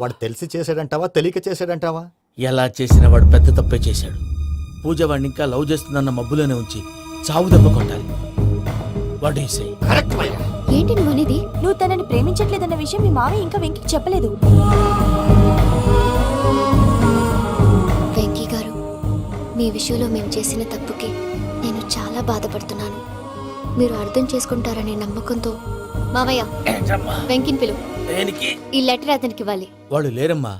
వాడు తెలిసి చేసాడంటావా తెలియక చేసాడంటావా? ఎలా చేసిన వాడు పెద్ద తప్పే చేశాడు. పూజ వాడిని ఇంకా లవ్ చేస్తుందన్న మబ్బులోనే ఉంచి చావు దెబ్బ కొట్టాలి. What you say? కరెక్ట్ భయ్యా. ఏంటి నువ్వు అనేది? నువ్వు తనని ప్రేమించట్లేదన్న విషయం మీ మావయ్య ఇంకా వెంకికి చెప్పలేదు. వెంకీ గారు, మీ విషయంలో మేము చేసిన తప్పుకి నేను చాలా బాధపడుతున్నాను. మీరు అర్థం చేసుకుంటారనే నమ్మకంతో మావయ్య వెంకిని పిలువు. ఈ లెటర్ అతనికి ఇవ్వాలి. వాళ్ళు లేరమ్మా,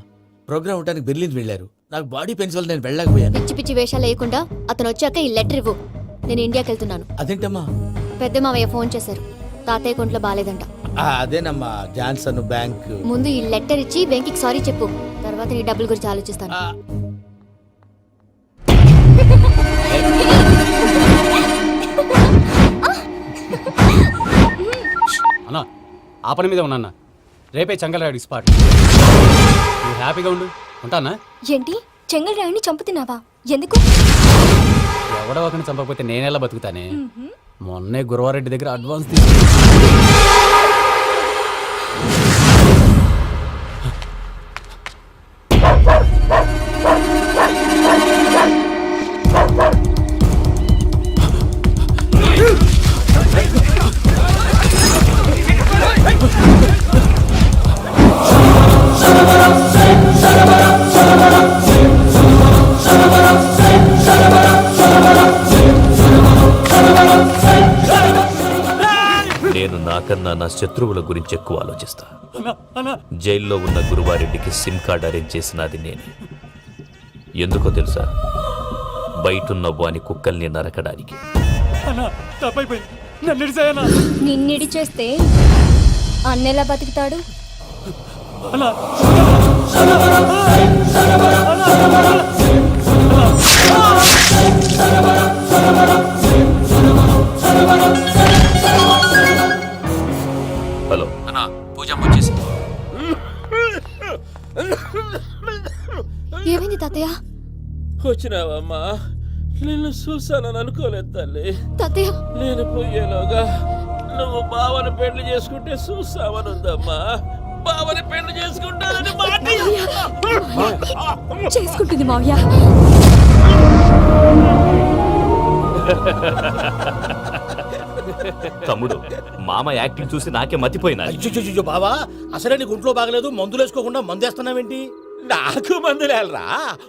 ప్రోగ్రామ్ ఉండడానికి బెర్లిన్ వెళ్ళారు. నాకు బాడీ పెయిన్స్ వల్ల నేను వెళ్ళలేకపోయాను. పిచ్చి పిచ్చి వేషాలు వేయకుండా అతను వచ్చాక ఈ లెటర్ ఇవ్వు. నేను ఇండియాకి వెళ్తున్నాను. అదేంటమ్మా? పెద్ద మావయ్య ఫోన్ చేశారు, తాతయ్య కొంట్లో బాలేదంట. అదేనమ్మా, జాన్సన్ బ్యాంక్. ముందు ఈ లెటర్ ఇచ్చి వెంకికి సారీ చెప్పు, తర్వాత నీ డబ్బుల గురించి ఆలోచిస్తాను. అన్నా ఆ పని మీద ఉన్నా, రేపే చెంగల్రాయుడు స్పాట్. నువ్వు హ్యాపీగా ఉండు, ఉంటానా? ఏంటి, చెంగల్రాయుడిని చంపుతున్నావా? ఎందుకు? ఎవడో ఒకరిని చంపకపోతే నేనెలా బతుకుతానే? మొన్నే గురవారెడ్డి దగ్గర అడ్వాన్స్ నేను నాకన్నా నా శత్రువుల గురించి ఎక్కువ ఆలోచిస్తా. జైల్లో ఉన్న గురువారెడ్డికి సిమ్ కార్డ్ అరేంజ్ చేసినది నేనే. ఎందుకో తెలుసా? బయటున్న వాని కుక్కల్ని నరకడానికి. నిన్నిడి చేస్తే అన్నెలా బతుకుతాడు? హలో అన్నా, పూజమ్మ వచ్చేసి. ఏమైంది తాతయ్య? వచ్చినావమ్మా? నిన్ను చూసానని అనుకోలేదు తల్లి. తాతయ్య, నేను పోయేలోగా నువ్వు బావని పెళ్లి చేసుకుంటే చూసావనుందమ్మా. బావని పెళ్లి చేసుకుంటానని మాట చేసుకుంటుంది మావయ్య. తమ్ముడు, మామ యాక్టింగ్ చూసి నాకే మతిపోయినా. బావా, అసలే నీకు ఒంట్లో బాగలేదు, మందులు వేసుకోకుండా మందేస్తున్నావేంటి? నాకు మందులేలరా,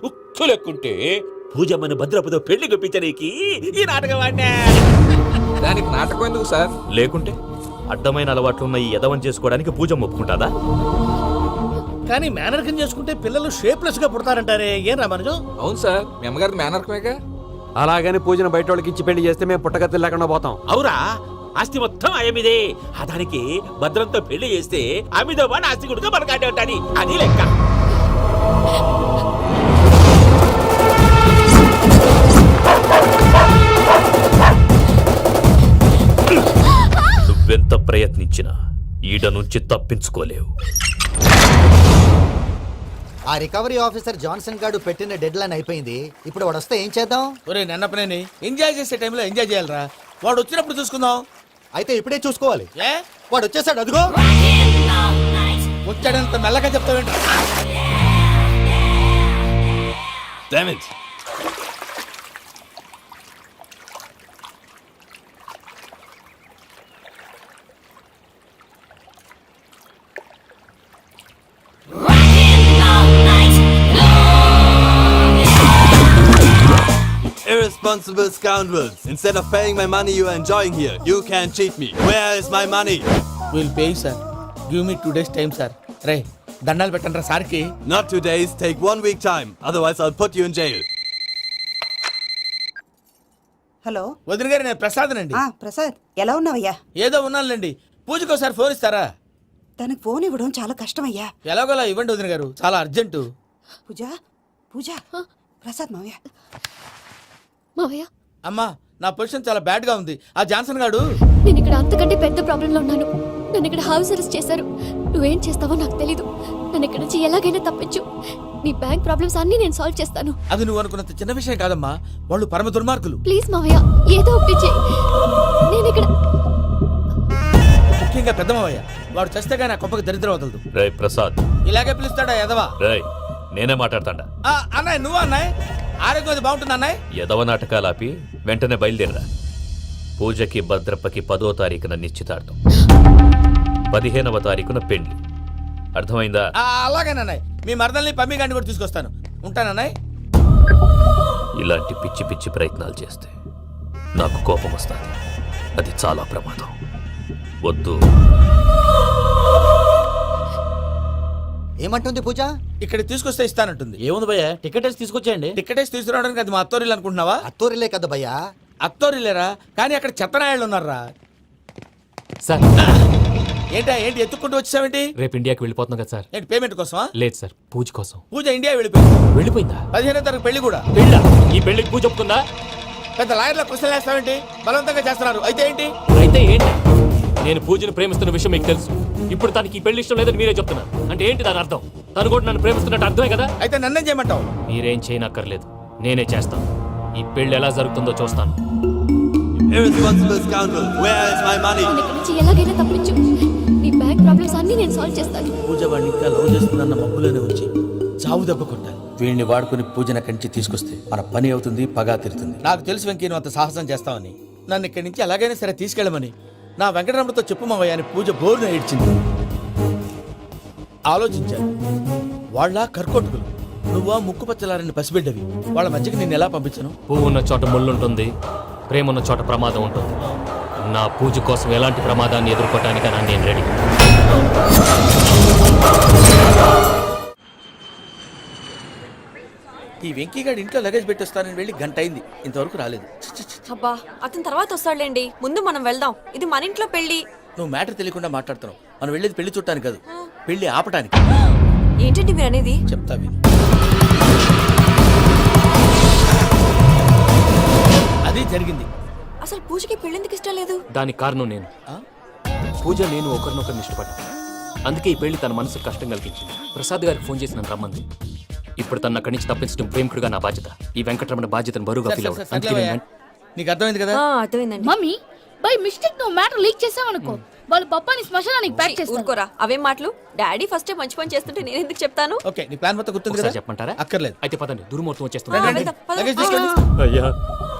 ఉక్కు లెక్కుంటే పూజమ్మని భద్రపదో పెళ్లి గొప్పించడానికి ఈ నాటకం ఆడినా. దానికి నాటకం ఎందుకు సార్? లేకుంటే అడ్డమైన అలవాట్లున్న ఈ యదవం చేసుకోవడానికి పూజమ్మ ఒప్పుకుంటాదా? కానీ మేనర్కం చేసుకుంటే పిల్లలు షేప్లెస్ గా పుడతారంటారే, ఏం రామానుజం? అవును సార్, మీ అమ్మగారి మేనర్కమేగా. అలాగని పూజను బయట వాళ్ళకి ఇచ్చి పెళ్లి చేస్తే మేము పుట్టగతి లేకుండా పోతాం. అవురా, ఆస్తి మొత్తం ఆయమిదే. దానికి భద్రంతో పెళ్లి చేస్తే ఆమెతో పాటు ఆస్తి గుడిగా మనకాడే ఉంటాని, అది లెక్క. నువ్వెంత ప్రయత్నించినా ఈడ నుంచి తప్పించుకోలేవు. ఆ రికవరీ ఆఫీసర్ జాన్సన్ గారు పెట్టిన డెడ్ లైన్ అయిపోయింది. ఇప్పుడు వాడు వస్తే ఏం చేద్దాం? ఒరే నిన్నపనేని ఎంజాయ్ చేసే టైంలో ఎంజాయ్ చేయాలరా. వాడు వచ్చినప్పుడు చూసుకుందాం. అయితే ఇప్పుడే చూసుకోవాలి. ఏ, వాడు వచ్చేసాడు, అదిగో. వచ్చాడంత మెల్లగా చెప్తావేంటి? Irresponsible scoundrels. Instead of paying my money you are enjoying here, you can cheat me. Where is my money? Will pay sir. Give me 2 days time sir. రే, దండాలు పెట్టండి రా సార్కి. Not 2 days, take 1 week time. Otherwise I'll put you in jail. Hello వదిన గారు, నేను ప్రసాదనండి. ప్రసాద్, ఎలా ఉన్నావయ్యా? ఏదో ఉన్నానులేండి. పూజకి ఒకసారి ఫోన్ ఇస్తారా? తనకు ఫోన్ ఇవ్వడం చాలా కష్టమయ్యా. ఎలాగోలా ఇవ్వండి వదిన గారు, చాలా అర్జెంటు. పూజ పూజ, ప్రసాద్ మావయ్య. మావయ్య, అమ్మా, నా పొజిషన్ చాలా బ్యాడ్ గా ఉంది. ఆ జాన్సన్ గాడు. నేను ఇక్కడ అంతకంటే పెద్ద ప్రాబ్లంలో ఉన్నాను. నన్ను ఇక్కడ హౌస్ అరెస్ట్ చేశారు. నువ్వేం చేస్తావో నాకు తెలీదు. నన్ను ఇక్కడ నుంచి ఎలాగైనా తప్పించు. నీ బ్యాంక్ ప్రాబ్లమ్స్ అన్ని నేను సాల్వ్ చేస్తాను. అది నువ్వు అనుకున్నంత చిన్న విషయం కాదమ్మా. వాళ్ళు పరమ దుర్మార్గులు. ప్లీజ్ మావయ్య, ఏదో ఒకటి చెయ్యి. నేను ఇక్కడ ముఖ్యంగా పెద్ద మావయ్య వాడు చస్తే కానీ ఆ కొంపకి దరిద్రం వదలదు. రే ప్రసాద్, ఇలాగే పిలుస్తాడా ఎదవా? రే నేనే మాట్లాడతాడా. అన్నయ్య నువ్వు అన్నయ్య ఆరోగ్యం అది బాగుంటుంది అన్నయ్య. యదవ నాటకాలు ఆపి వెంటనే బయలుదేరరా. పూజకి భద్రప్పకి 10వ తారీఖున నిశ్చితార్థం, 15వ తారీఖున పెళ్లి. అర్థమైందా? అలాగేనన్నయ్య. మీ మరదల్ని పమ్మి గండి కూడా తీసుకొస్తాను. ఉంటానన్నయ్య. ఇలాంటి పిచ్చి పిచ్చి ప్రయత్నాలు చేస్తే నాకు కోపం వస్తుంది. అది చాలా ప్రమాదం. వద్దు. ఏమంటుంది పూజ? ఇక్కడ తీసుకొస్తే ఇస్తానంటుంది. ఏముంది భయ్య, టికెట్ వేసి తీసుకొచ్చేయండి. టికెట్ వేసి తీసుకురావడానికి అది మా అత్తోరిల్లు అనుకుంటున్నావా? అత్తూరిలే కదా భయ్యా. అత్తోరిల్లేరా, కానీ అక్కడ చెత్తనాయాళ్ళు ఉన్నారా. సార్ ఏంటి ఎత్తుక్కుంటూ వచ్చావేంటి? రేపు ఇండియాకి వెళ్ళిపోతున్నాం కదా సార్. ఏంటి పేమెంట్ కోసమా? లేదు సార్, పూజ కోసం. పూజ ఇండియా వెళ్ళిపోయింది. వెళ్ళిపోయిందా? 15వ తారీఖు పెళ్లి కూడా. పెళ్ళా? ఈ పెళ్లికి పూజ ఒప్పుకుందా? పెద్ద లాయర్ల క్వశ్చన్ వేస్తావేంటి? బలవంతంగా చేస్తున్నారు. అయితే ఏంటి? అయితే ఏంటి? నేను పూజను ప్రేమిస్తున్న విషయం మీకు తెలుసు. ఇప్పుడు తనకి ఈ పెళ్లి ఇష్టం లేదని మీరే చెప్తున్నారు. అంటే ఏంటి దాని అర్థం? తను కూడా నన్ను ప్రేమిస్తున్నట్టు అర్థమే కదా. అయితే నన్నేం చేయమంటావు? మీరేం చేయనక్కర్లేదు, నేనే చేస్తాను. ఈ పెళ్లి ఎలా జరుగుతుందో చూస్తాను. Irresponsible scoundrel, where is my money? నన్ను ఇక్కడి నుంచి ఎలాగైనా తప్పించు. నీ బ్యాంక్ ప్రాబ్లమ్స్ అన్ని నేను సాల్వ్ చేస్తాను. పూజ వాడిని ఇంకా లవ్ చేస్తుందన్న మబ్బులోనే ఉంచి చావు దెబ్బ కొట్టాలి. వీడిని వాడుకుని పూజన కంచి తీసుకొస్తే మన పని అవుతుంది, పగా తిరుతుంది. నాకు తెలుసు వెంకీ నువ్వు అంత సాహసం చేస్తావని. నన్ను ఇక్కడి నుంచి ఎలాగైనా సరే తీసుకెళ్ళమని నా వెంకటరమణతో చెప్పు మావయ్య అని పూజ బోరున ఏడ్చింది. ఆలోచించాను. వాళ్ళ కర్కోటకులు, నువ్వా ముక్కు పచ్చలారని పసిబిడ్డవి. వాళ్ళ మధ్యకి నేను ఎలా పంపించను? పువ్వు ఉన్న చోట ముళ్ళుంటుంది, ప్రేమ ఉన్న చోట ప్రమాదం ఉంటుంది. నా పూజ కోసం ఎలాంటి ప్రమాదాన్ని ఎదుర్కోవటానికైనా నేను రెడీ. ఈ వెంకీగాడి ఇంట్లో లగేజ్ పెట్టొస్తానని వెళ్ళి గంట అయింది, ఇంతవరకు రాలేదు. అబ్బా అతని తర్వాత వస్తాడులేండి, ముందు మనం వెళ్దాం. ఇది మన ఇంట్లో పెళ్లి. నువ్వు మ్యాటర్ తెలియకుండా మాట్లాడుతున్నావు. మనం వెళ్ళేది పెళ్లి చుట్టానికి కాదు, పెళ్లి ఆపటానికి. ఏంటండి మీరు అనేది? చెప్తా విను. అది జరిగింది. అసలు పూజకి పెళ్ళెందుకు ఇష్టం లేదు? దానికి కారణం నేను. పూజ నేను ఒకరినొకరిని ఇష్టపడ్డా. అందుకే ఈ పెళ్లి తన మనసుకు కష్టం కలిగించింది. ప్రసాద్ గారికి ఫోన్ చేసి నన్ను రమ్మంది. ఇప్పుడు తన అక్కడి నుంచి తప్పించడం ప్రేమికుడుగా నా బాధ్యత. ఈ వెంకటరమణ బాధ్యతను బరువుగా ఫీల్ అవుతుంది. అందుకే నేను నీకు అర్థమైంది కదా? అర్థమైందండి. మమ్మీ బై మిస్టేక్ నువ్వు మ్యాటర్ లీక్ చేసావనుకో, వాళ్ళు పప్పాని శ్మశానానికి ప్యాక్ చేస్తారు. ఊరుకోరా, అవేం మాటలు. డాడీ ఫస్ట్ మంచి పని చేస్తుంటే నేను ఎందుకు చెప్తాను? ఓకే, నీ ప్లాన్ మొత్తం గుర్తుంది ఒకసారి కదా? చెప్పమంటారా? అక్కర్లేదు. అయితే పదండి, దుర్ముహూర్తం వచ్చేస్తుంది. వెళ్దాం, పద. లగేజ్ తీసుకోండి. అయ్యా,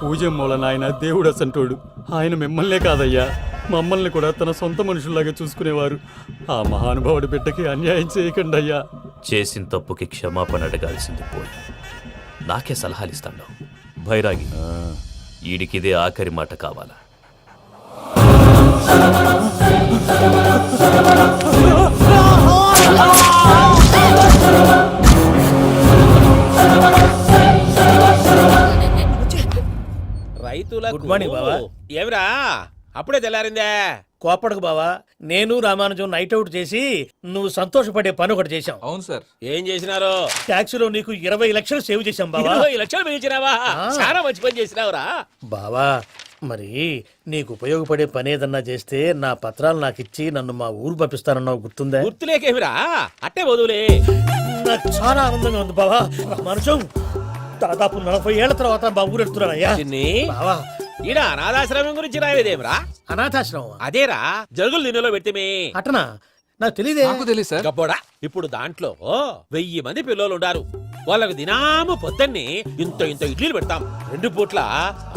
పూజ మూలన ఆయన దేవుడు అసంటోడు. ఆయన మిమ్మల్నే కాదయ్యా, మమ్మల్ని కూడా తన సొంత మనుషుల్లాగా చూసుకునేవారు. ఆ మహానుభావుడి బిడ్డకి అన్యాయం చేయకండి అయ్యా. చేసిన తప్పుకి క్షమాపణ అడగాల్సింది పోయి నాకే సలహాలు ఇస్తాడు భైరాగి. ఈడికిదే ఆఖరి మాట కావాలా? రైతులకు గుడ్ మార్నింగ్ బావా. ఏమిరా అప్పుడే తెల్లారిందే? కోపడకు బావా, నేను రామానుజం నైట్ అవుట్ చేసి నువ్వు సంతోషపడే పని ఒకటి చేశాం. అవును సార్. ఏం చేసినారు? ట్యాక్సీలో నీకు 20 లక్షలు సేవ్ చేశాం బావా. 20 లక్షలు మిగిల్చినావా? చాలా మంచి పని చేసినావురా. బావా, మరి నీకు ఉపయోగపడే పని ఏదన్నా చేస్తే నా పత్రాలు నాకు ఇచ్చి నన్ను మా ఊరు పంపిస్తానన్నావు, గుర్తుందా? గుర్తులేకేమిరా, అట్టే వదులే. నాకు చాలా ఆనందంగా ఉంది బావా. రామానుజం, దాదాపు 40 ఏళ్ల తర్వాత మా ఊరు ఎడుతున్నానయ్యా. చిన్ని, బావా, ఈడ అనాథాశ్రమం గురించి రాయలేదేమిరా? అనాథాశ్రమం అదేరా, జరుగులు దీనిలో పెట్టిమే. అటనా? నాకు తెలియదే. నాకు తెలియదు సార్. గబ్బోడా, ఇప్పుడు దాంట్లో 1000 మంది పిల్లలు ఉండారు. వాళ్ళకు దినాము పొద్దున్నే ఇంత ఇంత ఇడ్లీలు పెడతాం. 2 పూట్ల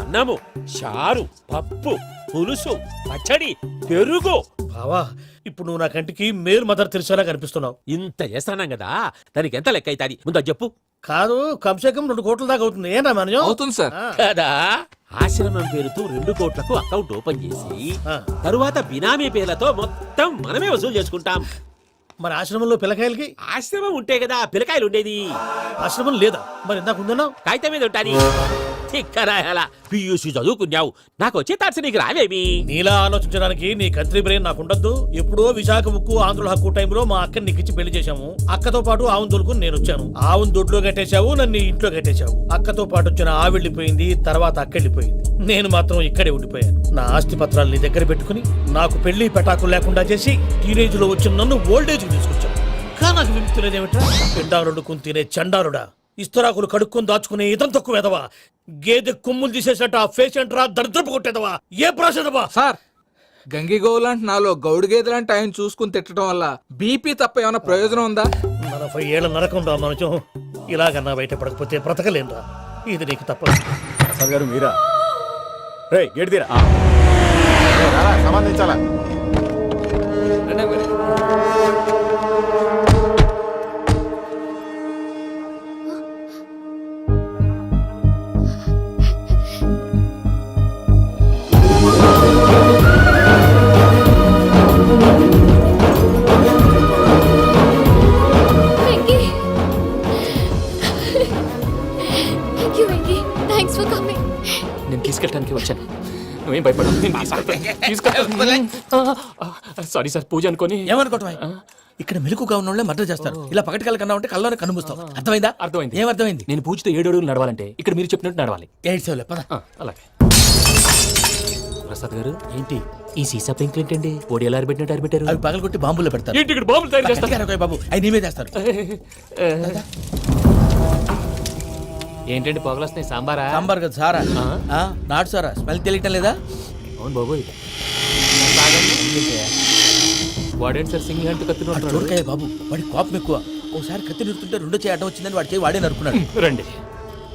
అన్నము, చారు, పప్పు, పులుసు, పచ్చడి, పెరుగు. బావా, ఇప్పుడు నువ్వు నా కంటికి మేలు మదర్ తెలిసేలా కనిపిస్తున్నావు. ఇంత చేస్తానం కదా, దానికి ఎంత లెక్క అవుతుంది ముందు అది చెప్పు. కాదు, కంసేకం 2 కోట్ల దాకా అవుతుంది. ఏం రామానుజం? అవుతుంది సార్. కదా, ఆశ్రమం పేరుతో 2 కోట్లకు అకౌంట్ ఓపెన్ చేసి ఆ. తరువాత బినామీ పేర్లతో మొత్తం మనమే వసూలు చేసుకుంటాం. మరి ఆశ్రమంలో పిల్లకాయలకి? ఆశ్రమం ఉంటే కదా పిల్లకాయలు ఉండేది. ఆశ్రమం లేదా? మరి ఇందాక ఉందన్నావు. కాగితం మీద ఉంటాది. తిక్కరాయాల పియూసీ చదువుకున్నావు, నాకు వచ్చే తాట్స్ నీకు రావేమి? నీలా ఆలోచించడానికి నీ కంత్రి బ్రెయిన్ నాకు ఉండద్దు. ఎప్పుడో విశాఖ ముక్కు ఆంధ్రుల హక్కు టైంలో మా అక్కని నీకిచ్చి పెళ్లి చేశాము. అక్కతో పాటు ఆవును దొడుకుని నేను వచ్చాను. ఆవును దొడ్లో కట్టేశావు, నన్ను ఇంట్లో కట్టేశావు. అక్కతో పాటు వచ్చిన ఆవిళ్ళిపోయింది, తర్వాత అక్కెళ్ళిపోయింది. నేను మాత్రం ఇక్కడే ఉండిపోయాను. నా ఆస్తి పత్రాలు నీ దగ్గర పెట్టుకుని నాకు పెళ్లి పెటాకులు లేకుండా చేసి టీనేజ్ లో వచ్చిన నన్ను ఓల్డేజ్ తీసుకొచ్చాను. కానీ నాకు విముక్తి లేదేమిట్రా? పిండారుడుకుని తినే చండారుడా, ఇస్తరాకులు కడుక్కొని దాచుకునే ఇతం తక్కువ ఎదవా, గేదె కొమ్ములు తీసేసట ఆ పేషెంట్ రా దరిద్రపు కొట్టేదవా, ఏ ప్రాసెదవా? సార్ గంగిగోవులాంటి నాలో గౌడు గేదెలాంటి ఆయన చూసుకుని తిట్టడం వల్ల బీపీ తప్ప ఏమైనా ప్రయోజనం ఉందా? 40 ఏళ్ళ నరకం రా మనచం. ఇలాగన్నా బయట పడకపోతే బ్రతకలేనురా. ఇది నీకు తప్పదు. ప్రసాద్ గారు మీరా? రే గేట్ తీరా. సంబంధించాలా? Venky thank you Venky, thanks for coming. నేను తీసుకెళ్ళడానికి వచ్చాను, నువ్వేం భయపడవు. సారీ సార్, పూజ అనుకొని. ఏమనుకోవటం? ఇక్కడ మెలకుగా ఉన్న వాళ్ళే మర్డర్ చేస్తారు. ఇలా పగటి కళ్ళ కన్నా ఉంటే కళ్ళలోనే కనుమూస్తావు. అర్థమైందా? అర్థమైంది. ఏమర్థమైంది? నేను పూజతో 7 అడుగులు నడవాలంటే ఇక్కడ మీరు చెప్పినట్టు నడవాలి. 8 సేవలే పద. అలాగే. ప్రసాద్ గారు, ఏంటి ఈ సీసా పెంకులు ఏంటండి? ఓడి ఎలా అరబెట్టినట్టు అరబెట్టారు? అవి పగలగొట్టి బాంబులో పెడతారు. ఏంటి ఇక్కడ బాంబులు తయారు చేస్తారు? గట్టిగా అరవై బాబు, అవి నీవే చేస్తారు. ఏంటండి పొగలు వస్తున్నాయి? సాంబారా? సాంబార్ కదా సారా. నాటు సారా స్మెల్ తెలియటం లేదా? అవును బాబోయ్. వాడేంటి సార్ సింగిల్ హ్యాండ్ కత్తి వాడు చూడకాయ బాబు, వాడి కోపం ఎక్కువ. ఒకసారి కత్తి నిరుతుంటే రెండో చేయి అడ్డం వచ్చిందని వాడి చేయి వాడే నరుకున్నాడు. రండి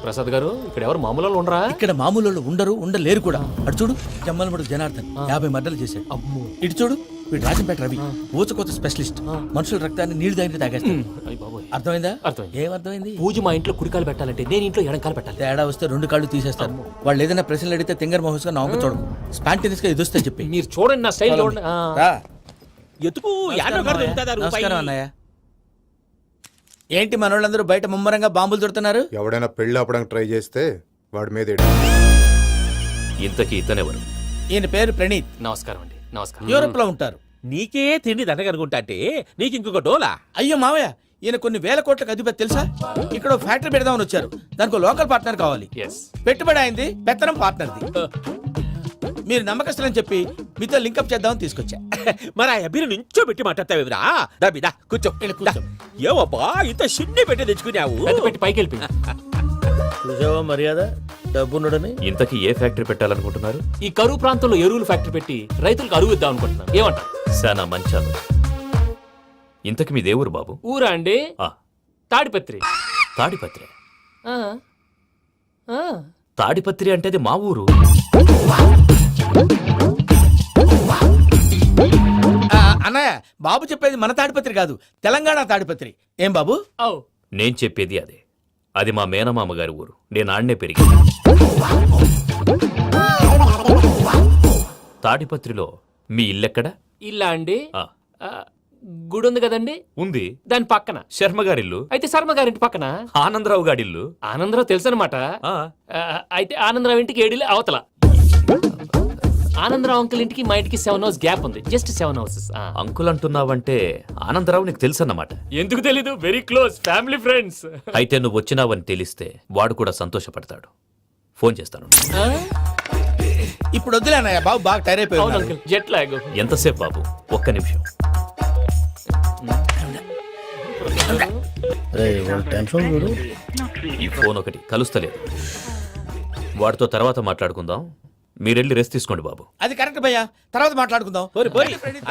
ప్రసాద్ గారు, ఇక్కడ ఎవరు మామూలు వాళ్ళు ఉండరా? ఇక్కడ మామూలు వాళ్ళు ఉండరు, ఉండలేరు కూడా. అటు చూడు, జమ్మలమడు జనార్దన్ 50 మర్డర్లు చేశాడు. అమ్మో. ఇటు చూడు, వీడు రాజంపేట రవి ఊచకోత స్పెషలిస్ట్. మనుషుల రక్తాన్ని నీళ్లు తాగితే తాగేస్తాడు. అయ్య బాబోయ్. అర్థమైందా? అర్థమైంది. ఏమర్థమైంది? పూజ మా ఇంట్లో కుడికాలు పెట్టాలంటే నేను ఇంట్లో ఎడంకాలు పెట్టాలి. తేడా వస్తే 2 కాళ్ళు తీసేస్తారు. వాళ్ళు ఏదైనా ప్రశ్నలు అడిగితే తింగర్ మహోస్ గా నవ్వు చూడకు. స్పాంటినియస్ గా ఎదుస్తా చెప్పి. మీరు చూడండి నా స్టైల్ చూడండి. రా. ఎతుకు యాడో కాడ దొరుకుతుందా రూపాయి? నమస్కారం అన్నయ్య. ఏంటి మనోళ్ళందరూ బయట ముమ్మరంగా బాంబులు దొరుకుతున్నారు? ఎవడైనా పెళ్ళి ఆపడానికి ట్రై చేస్తే వాడి మీద ఇంతకీ ఇతనెవరు? ఈయన పేరు ప్రణీత్. నమస్కారం అండి. నమస్కారం. యూరోప్ లో ఉంటారు. నీకే తిండి దండగనుకుంటా అంటే నీకు ఇంకొక డోలా? అయ్యో మావయ్య, ఈయన కొన్ని వేల కోట్లకు అధిపతి తెలుసా? ఇక్కడ ఓ ఫ్యాక్టరీ పెడదామని వచ్చారు. దానికి లోకల్ పార్ట్నర్ కావాలి. Yes. పెట్టుబడి అయింది, పెత్తనం పార్ట్నర్ది. మీరు నమ్మకస్తులని చెప్పి మీతో లింకప్ చేద్దామని తీసుకొచ్చా. మరి ఆ అబ్బిని నుంచో పెట్టి మాట్లాడతావేమిరా? దాబిదా కూర్చో. ఈయన కూర్చో. ఏవబ్బా ఇంత షిన్ని పెట్టి తెచ్చుకున్నావు? పెద్ద పెట్టి పైకి వెళ్ళిపోయి. చూసావా మర్యాద, డబ్బున్నడని. ఇంతకీ ఏ ఫ్యాక్టరీ పెట్టాలనుకుంటున్నారు? ఈ కరువు ప్రాంతంలో ఎరువులు ఫ్యాక్టరీ పెట్టి రైతులకు అరువు ఇద్దాం అనుకుంటున్నాను. ఏమంటారు? శానా మంచాలు. ఇంతకి మీ దేవురు బాబు? ఊరా అండి? ఆ, తాడిపత్రి. తాడిపత్రి. ఆ. ఆ. తాడిపత్రి అంటే అది మా ఊరు. అన్నయ్య, బాబు చెప్పేది మన తాడిపత్రి కాదు, తెలంగాణ తాడిపత్రి. ఏం బాబు? ఔ. నేను చెప్పేది అదే. అది మా మేనమామ గారి ఊరు. నేను ఆడనే పెరిగాను. తాడిపత్రిలో మీ ఇల్లెక్కడ? ఇల్లా అండి? ఆ, ఆ, గుడి ఉంది కదండి, ఉంది. దాని పక్కన. శర్మ గారిల్లు. అయితే శర్మ గారింటి పక్కన ఆనందరావు గారిల్లు. ఆనందరావు తెలుసు అనమాట. ఆ, అయితే ఆనందరావు ఇంటికి 7 అవతల. ఆనందరావు అంకుల్ ఇంటికి మా ఇంటికి 7 hours గ్యాప్ ఉంది. Just 7 hours. అంకుల్ అంటున్నావంటే ఆనందరావు నీకు తెలుసన్నమాట. ఎందుకు తెలీదు? Very close family friends. అయితే నువ్వు వచ్చినావని తెలిస్తే వాడు కూడా సంతోషపడతాడు. ఫోన్ చేస్తాను. ఇప్పుడు వద్దులే అన్నయ్య, బాబు బాగా టైర్ అయిపోయి అవును ఉన్నాడు. Uncle, jet lag. ఎంతసేపు బాబు? ఒక్క నిమిషం. ఈ ఫోన్ ఒకటి కలుస్తలేదు. వాడితో తర్వాత మాట్లాడుకుందాం. మీరెళ్ళి రెస్ట్ తీసుకోండి బాబు. అది కరెక్ట్ భయ్యా, తర్వాత మాట్లాడుకుందాం.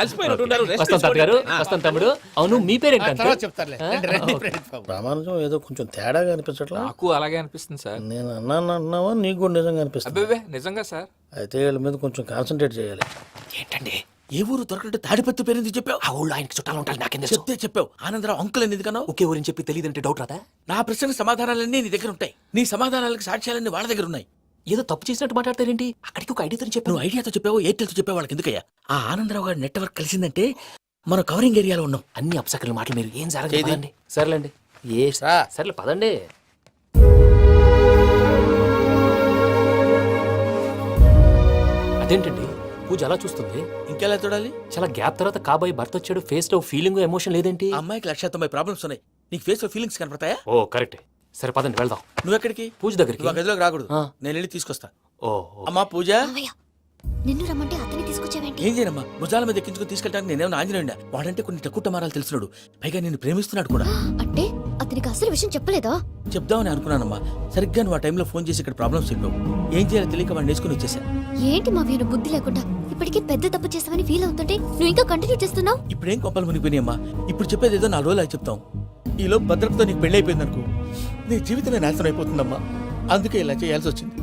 అలసిపోయినట్టున్నారు. rest వస్తాను తాత గారు, తీసుకోండి. వస్తాను తమ్ముడు. అవును, మీ పేరేంటి తర్వాత అంకుల్? చెప్తారులే. రండి, రండి, ప్రణీత్ బాబు. ప్రామాణికం ఏదో కొంచెం తేడాగా అనిపించట్లా? నాకు అలాగే అనిపిస్తుంది సార్. నేను అన్నావా నీకు కూడా నిజంగా అనిపిస్తుంది? అబ్బే నిజంగా సార్. అయితే వీళ్ళ మీద కొంచెం కాన్సన్ట్రేట్ చేయాలి. ఏంటండి? ఏ ఊరు దొరకట్టు తాడిపత్రి పేరు ఎందుకు చెప్పావు? ఆ ఊళ్ళో ఆయనకి చుట్టాలు ఉంటారు, నాకేం తెలుసు? చెప్తే చెప్పావు. ఆనందరావు అంకుల్ అని ఎందుకన్నావు? ఒకే ఊరిని చెప్పి తెలియదంటే డౌట్ రాదా? నా ప్రశ్నకు సమాధానాలన్నీ నీ దగ్గర ఉంటాయి. నీ సమాధానాలకు సాక్ష్యాలన్నీ వాళ్ళ దగ్గర ఉన్నాయి. ఏదో తప్పు చేసినట్టు మాట్లాడతారేంటి? అక్కడికి ఒక ఐడియాతో చెప్పాను. నువ్వు ఐడియాతో చెప్పావు, ఎయిర్టెల్తో చెప్పావు, వాళ్ళకి ఎందుకయ్యా? ఆ ఆనందరావు గారి నెట్వర్క్ కలిసిందంటే మనం కవరింగ్ ఏరియాలో ఉన్నాం. అన్ని అప్సకర్ల మాటలు మీరు ఏం ఏది? జరగదండి. సర్లేండి. సర్లే పదండి. అదేంటండి పూజ అలా చూస్తుంది? ఇంకెలా చూడాలి? చాలా గ్యాప్ తర్వాత కాబోయే భర్త వచ్చాడు. ఫేస్ లో ఫీలింగ్ ఎమోషన్ లేదేంటి? ఆ అమ్మాయికి 190 ప్రాబ్లమ్స్ ఉన్నాయి. నీకు ఫేస్ లో ఫీలింగ్స్ కనపడతాయా? ఓ కరెక్ట్. సరే పదండి వెళ్దాం. నువ్వెక్కడికి? పూజ దగ్గరికి. నువ్వు ఆ గదిలోకి రాకూడదు. ఆ. నేను వెళ్ళి తీసుకొస్తా. ఓ అమ్మా పూజ, మావయ్య, నిన్ను రమ్మంటే అతన్ని తీసుకొచ్చావేంటి? ఏం చేయనమ్మా? భుజాల మీద ఎక్కించుకుని తీసుకెళ్ళడానికి నేనేమన్నా ఆంజనేయుడా? వాడంటే కొన్ని తక్కువ టమారాలు తెలిసినాడు. పైగా నేను ప్రేమిస్తున్నాడు కూడా. అంటే అతనికి అసలు విషయం చెప్పలేదా? చెప్దామని అనుకున్నానమ్మా. సరిగ్గా నువ్వు ఆ టైంలో ఫోన్ చేసి ఇక్కడ ప్రాబ్లమ్స్ చెప్పావు. ఏం చేయాలో తెలియక వాడిని వేసుకుని వచ్చేసా. ఏంటి మావయ్య, నువ్వు బుద్ధి లేకుండా ఇప్పటికీ పెద్ద తప్పు చేసామని ఫీల్ అవుతుంటే నువ్వు ఇంకా కంటిన్యూ చేస్తున్నావు. ఇప్పుడేం కొంపలు మునిగిపోయినాయమ్మా. ఇప్పుడు చెప్పేది ఏదో 4 రోజులు చెప్తాం. ఈలో భద్రతతో నీకు పెళ్లి అయిపోయింది అనుకో, నీ జీవితమే నాశనం అయిపోతుందమ్మా. అందుకే ఇలా చేయాల్సి వచ్చింది.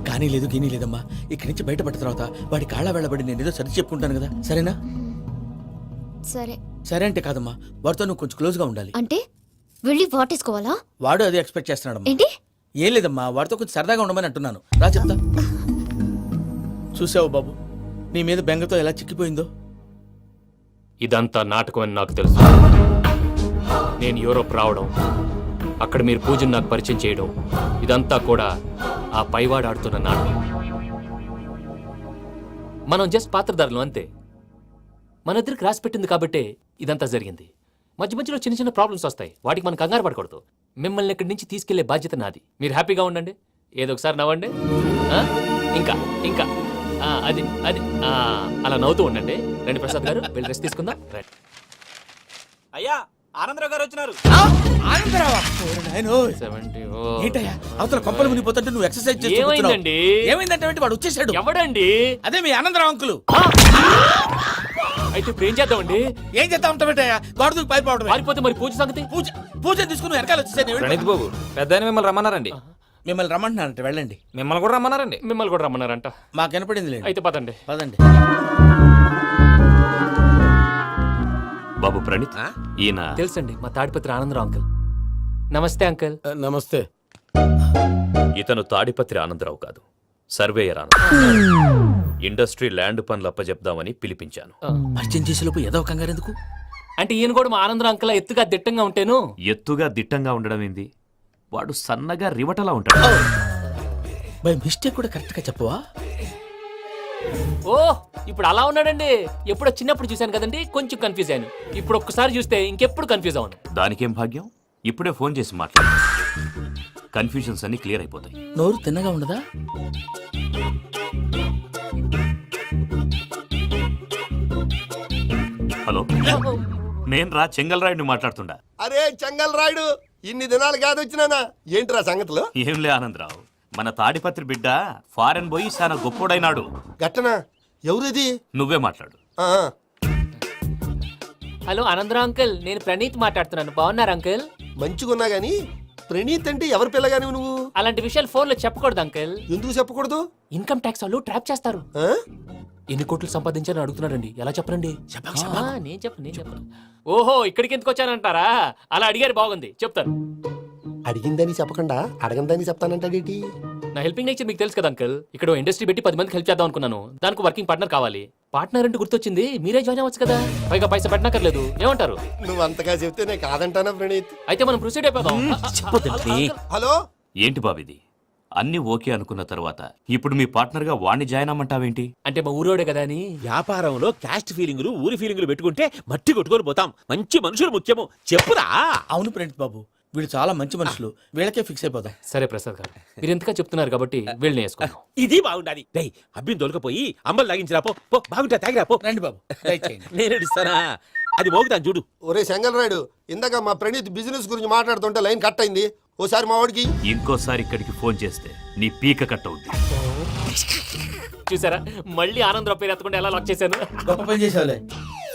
కానీ లేదు గీనీ లేదమ్మా. ఇక్కడి నుంచి బయటపడ్డ తర్వాత వాడి కాళ్ళ వెళ్ళబడి నేను ఏదో సరి చెప్పుకుంటాను కదా, సరేనా? సరే. సరే అంటే కాదమ్మా, వాడితో నువ్వు కొంచెం క్లోజ్గా ఉండాలి. అంటే వెళ్ళి వాటేసుకోవాలా? వాడు అదే ఎక్స్పెక్ట్ చేస్తున్నాడమ్మా. ఏంటి? ఏం లేదమ్మా, వాడితో కొంచెం సరదాగా ఉండమని అంటున్నాను. రా చెప్తా. చూసావు బాబు, నీ మీద బెంగతో ఎలా చిక్కిపోయిందో. ఇదంతా నాటకం అని నాకు తెలుసు. నేను యూరోప్ రావడం, అక్కడ మీరు పూజను నాకు పరిచయం చేయడం, ఇదంతా కూడా ఆ పైవాడు ఆడుతున్న నాటకం. మనం జస్ట్ పాత్రధారులు అంతే. మన ఇద్దరికి రాసి పెట్టింది కాబట్టే ఇదంతా జరిగింది. మధ్య మధ్యలో చిన్న చిన్న ప్రాబ్లమ్స్ వస్తాయి, వాటికి మనం కంగారు పడకూడదు. మిమ్మల్ని ఇక్కడి నుంచి తీసుకెళ్లే బాధ్యత నాది. మీరు హ్యాపీగా ఉండండి, ఏదో ఒకసారి నవ్వండి. ఇంకా ఇంకా అది అది అలా నవ్వుతూ ఉండండి. రండి ప్రసాద్ గారు, వెళ్ళి రెస్ట్ తీసుకుందాం. రైట్. అయ్యా ఆనందరావు గారు వచ్చినారు. ఏంటయ్యా అవతల కొంపలు మునిగిపోతుంటే నువ్వు ఎక్సర్సైజ్ చేస్తూ ఏమైందండి? ఏమైందంటే వాడు వచ్చేసాడు. ఎవడండి? అదే మీ ఆనందరావు అంకులు. అయితే ఇప్పుడు ఏం చేద్దామండి? ఏం చేస్తా ఉంటావేటయ్యా, గొడవకు పారిపోవడం. పారిపోతే మరి పూజ సంగతి? పూజ తీసుకుని వెనకాల వచ్చేసాను. ప్రణీత్ బాబు, పెద్ద మిమ్మల్ని రమ్మన్నారండి. మిమ్మల్ని రమ్మంటున్నారంట, వెళ్ళండి. మిమ్మల్ని కూడా రమ్మన్నారండి. మిమ్మల్ని కూడా రమ్మన్నారంట. మాకు వినపడింది లేదు. అయితే పదండి. పదండి. బాబు ప్రణీత్, ఈయన తెలుసండి, మా తాడిపత్రి ఆనందరావు అంకుల్. నమస్తే అంకుల్. నమస్తే. ఇతను తాడిపత్రి ఆనందరావు కాదు, సర్వేయర్ ఆనందరావు. ఇండస్ట్రీ ల్యాండ్ పనులు అప్పచెప్దామని పిలిపించాను. పరిచయం చేసేలోపు ఏదో కంగారు ఎందుకు? అంటే ఈయన కూడా మా ఆనందరావు అంకుల్ ఎత్తుగా దిట్టంగా ఉంటేను. ఎత్తుగా దిట్టంగా ఉండడం ఏంది, వాడు సన్నగా రివటలా ఉంటాడు. బై మిస్టేక్ కూడా కరెక్ట్ గా చెప్పవా? ఓ ఇప్పుడు అలా ఉన్నాడండి. ఎప్పుడో చిన్నప్పుడు చూశాను కదండి, కొంచెం కన్ఫ్యూజ్ అయ్యాను. ఇప్పుడు ఒక్కసారి చూస్తే ఇంకెప్పుడు కన్ఫ్యూజ్ అవ్వను. దానికేం భాగ్యం, ఇప్పుడే ఫోన్ చేసి మాట్లాడు. కన్ఫ్యూజన్స్ అన్ని క్లియర్ అయిపోతాయి. నోరు తిన్నగా ఉండదా? హలో, నేను రా చెంగల్ రాయుడిని మాట్లాడుతుండా. అరే చెంగల్ రాయుడు, ఇన్ని దినాలు కాదు వచ్చినానా? ఏంట్రా సంగతులు? ఏంలే ఆనందరావు, మన తాడిపత్రి బిడ్డ ఫారెన్ పోయి చాలా గొప్పోడైనాడు. గట్టనా? ఎవరిది? నువ్వే మాట్లాడు. హలో ఆనందరావు అంకుల్, నేను ప్రణీత్ మాట్లాడుతున్నాను. బాగున్నారు అంకుల్? మంచిగున్నా గాని ప్రణీత్ అంటే ఎవరి పిల్లగాని నువ్వు? అలాంటి విషయాలు ఫోన్ లో చెప్పకూడదు అంకుల్. ఎందుకు చెప్పకూడదు? ఇన్కమ్ ట్యాక్స్ వాళ్ళు ట్రాప్ చేస్తారు. ఎన్ని కోట్లు సంపాదించాలని అడుగుతున్నారండి, ఎలా చెప్పరండి? నేను చెప్పను. ఓహో, ఇక్కడికి ఎందుకు వచ్చానంటారా? అలా అడిగారు, బాగుంది, చెప్తాను. అడిగిందని చెప్పకుండా అడగందని చెప్తానంటాడేటి? నా హెల్పింగ్ నేచర్ మీకు తెలుసు కదా అంకుల్. ఇక్కడ ఇండస్ట్రీ పెట్టి 10 మందికి హెల్ప్ చేద్దాం అనుకున్నాను. దానికి వర్కింగ్ పార్ట్నర్ కావాలి. పార్ట్నర్ అంటే గుర్తొచ్చింది, మీరే జాయిన్ అవ్వచ్చు కదా. పైగా పైసా పెట్టనక్కర్లేదు. ఏమంటారు? నువ్వు అంతగా చెప్తే నేను కాదంటానా ప్రణీత్? అయితే మనం ప్రొసీడ్ అయిపోదాం. హలో, ఏంటి బాబిది? అన్ని ఓకే అనుకున్న తర్వాత ఇప్పుడు మీ పార్ట్నర్ గా వాణ్ణి జాయిన్ అమ్మంటావేంటి? అంటే మా ఊరోడే కదా అని. వ్యాపారంలో క్యాస్ట్ ఫీలింగులు, ఊరి ఫీలింగులు పెట్టుకుంటే మట్టి కొట్టుకొని పోతాం. మంచి మనుషులు ముఖ్యము. చెప్పురా. అవును ప్రణీత్ బాబు, వీళ్ళు చాలా మంచి మనుషులు, వీళ్ళకే ఫిక్స్ అయిపోదాం. సరే ప్రసాద్ గారు, మీరు ఎంతగా చెప్తున్నారు కాబట్టి వీళ్ళని వేసుకుందాం. ఇది బాగుండాలి. డై అబ్బిని దొలకపోయి అంబలు తాగించిరా పో. బాగుంటా తాగిరా పో. రండి బాబు, దయచేయండి. నేను ఇస్తానా? అది మోగుతాను చూడు. ఒరే చెంగల్ రాయుడు, ఇందాక మా ప్రణీత్ బిజినెస్ గురించి మాట్లాడుతుంటే లైన్ కట్ అయింది. ఓసారి మా వాడికి ఇంకోసారి ఇక్కడికి ఫోన్ చేస్తే నీ పీక కట్ అవుద్ది. చూసారా, మళ్ళీ ఆనందరావు పేరు ఎత్తకుండా ఎలా లాక్ చేశాను. గొప్ప పని చేసావులే.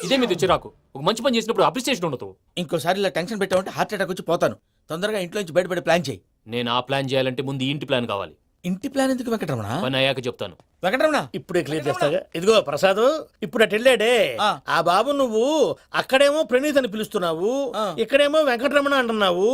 ఇదే మీద చిరాకు. ఒక మంచి పని చేసినప్పుడు అప్రిసియేషన్ ఉండదు. ఇంకోసారి ఇలా టెన్షన్ పెట్టామంటే హార్ట్ అటాక్ వచ్చి పోతాను. తొందరగా ఇంట్లో నుంచి బయటపడే ప్లాన్ చేయి. నేను ఆ ప్లాన్ చేయాలంటే ముందు ఈ ఇంటి ప్లాన్ కావాలి. ఇంటి ప్లాన్ ఎందుకు వెంకటరమణ? పని అయ్యాక చెప్తాను. వెంకటరమణ ఇప్పుడే క్లియర్ చేస్తాగా. ఇదిగో ప్రసాద్, ఇప్పుడు అటు వెళ్ళాడే ఆ బాబు, నువ్వు అక్కడేమో ప్రణీత్ అని పిలుస్తున్నావు, ఇక్కడేమో వెంకటరమణ అంటున్నావు.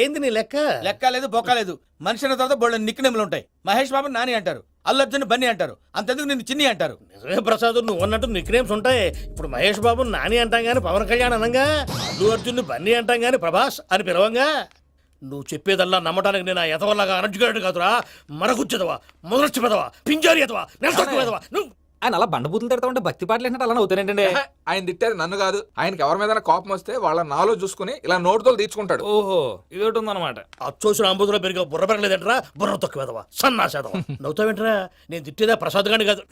ఏంది నీ లెక్క? లెక్క లేదు, బొక్క లేదు. మనిషి అన్న తర్వాత బోళ్ళ నిక్నెములు ఉంటాయి. మహేష్ బాబు నాని అంటారు, అల్లు అర్జున్ బన్నీ అంటారు, అంతెందుకు నిన్ను చిన్ని అంటారు. నిజమే ప్రసాద్, నువ్వు అన్నట్టు నిక్నేమ్స్ ఉంటాయి. ఇప్పుడు మహేష్ బాబు నాని అంటాం గాని పవన్ కళ్యాణ్ అనంగా, అల్లు అర్జున్ బన్నీ అంటాం గాని ప్రభాస్ అని పిలవంగా. నువ్వు చెప్పేదల్లా నమ్మటానికి నేను ఎదవల్లాగా అనర్జుగాడు కాదురా. మరగుచ్చదవా, మొదలచ్చి పెదవా, పింజారి ఎదవా, నెలసొక్కుదవా. నువ్వు ఆయన అలా బండబూతులు తిడతా ఉంటే భక్తి పాటలు ఏంటంటే అలా అవుతానంటే. ఆయన తిట్టేది నన్ను కాదు, ఆయనకి ఎవరి మీద కోపం వస్తే వాళ్ళ నాలో చూసుకుని ఇలా నోటుతో తీర్చుకుంటాడు. ఓహో, ఇది ఒకటి ఉందన్నమాట. అచ్చోసిన అంబుధులో పెరిగే బుర్ర పెరగలేదంటరా, బుర్ర తొక్కువేదవా, సన్నాసేదవా. నవ్వుతావేంట్రా? నేను తిట్టేదా ప్రసాద్ గాని కాదు,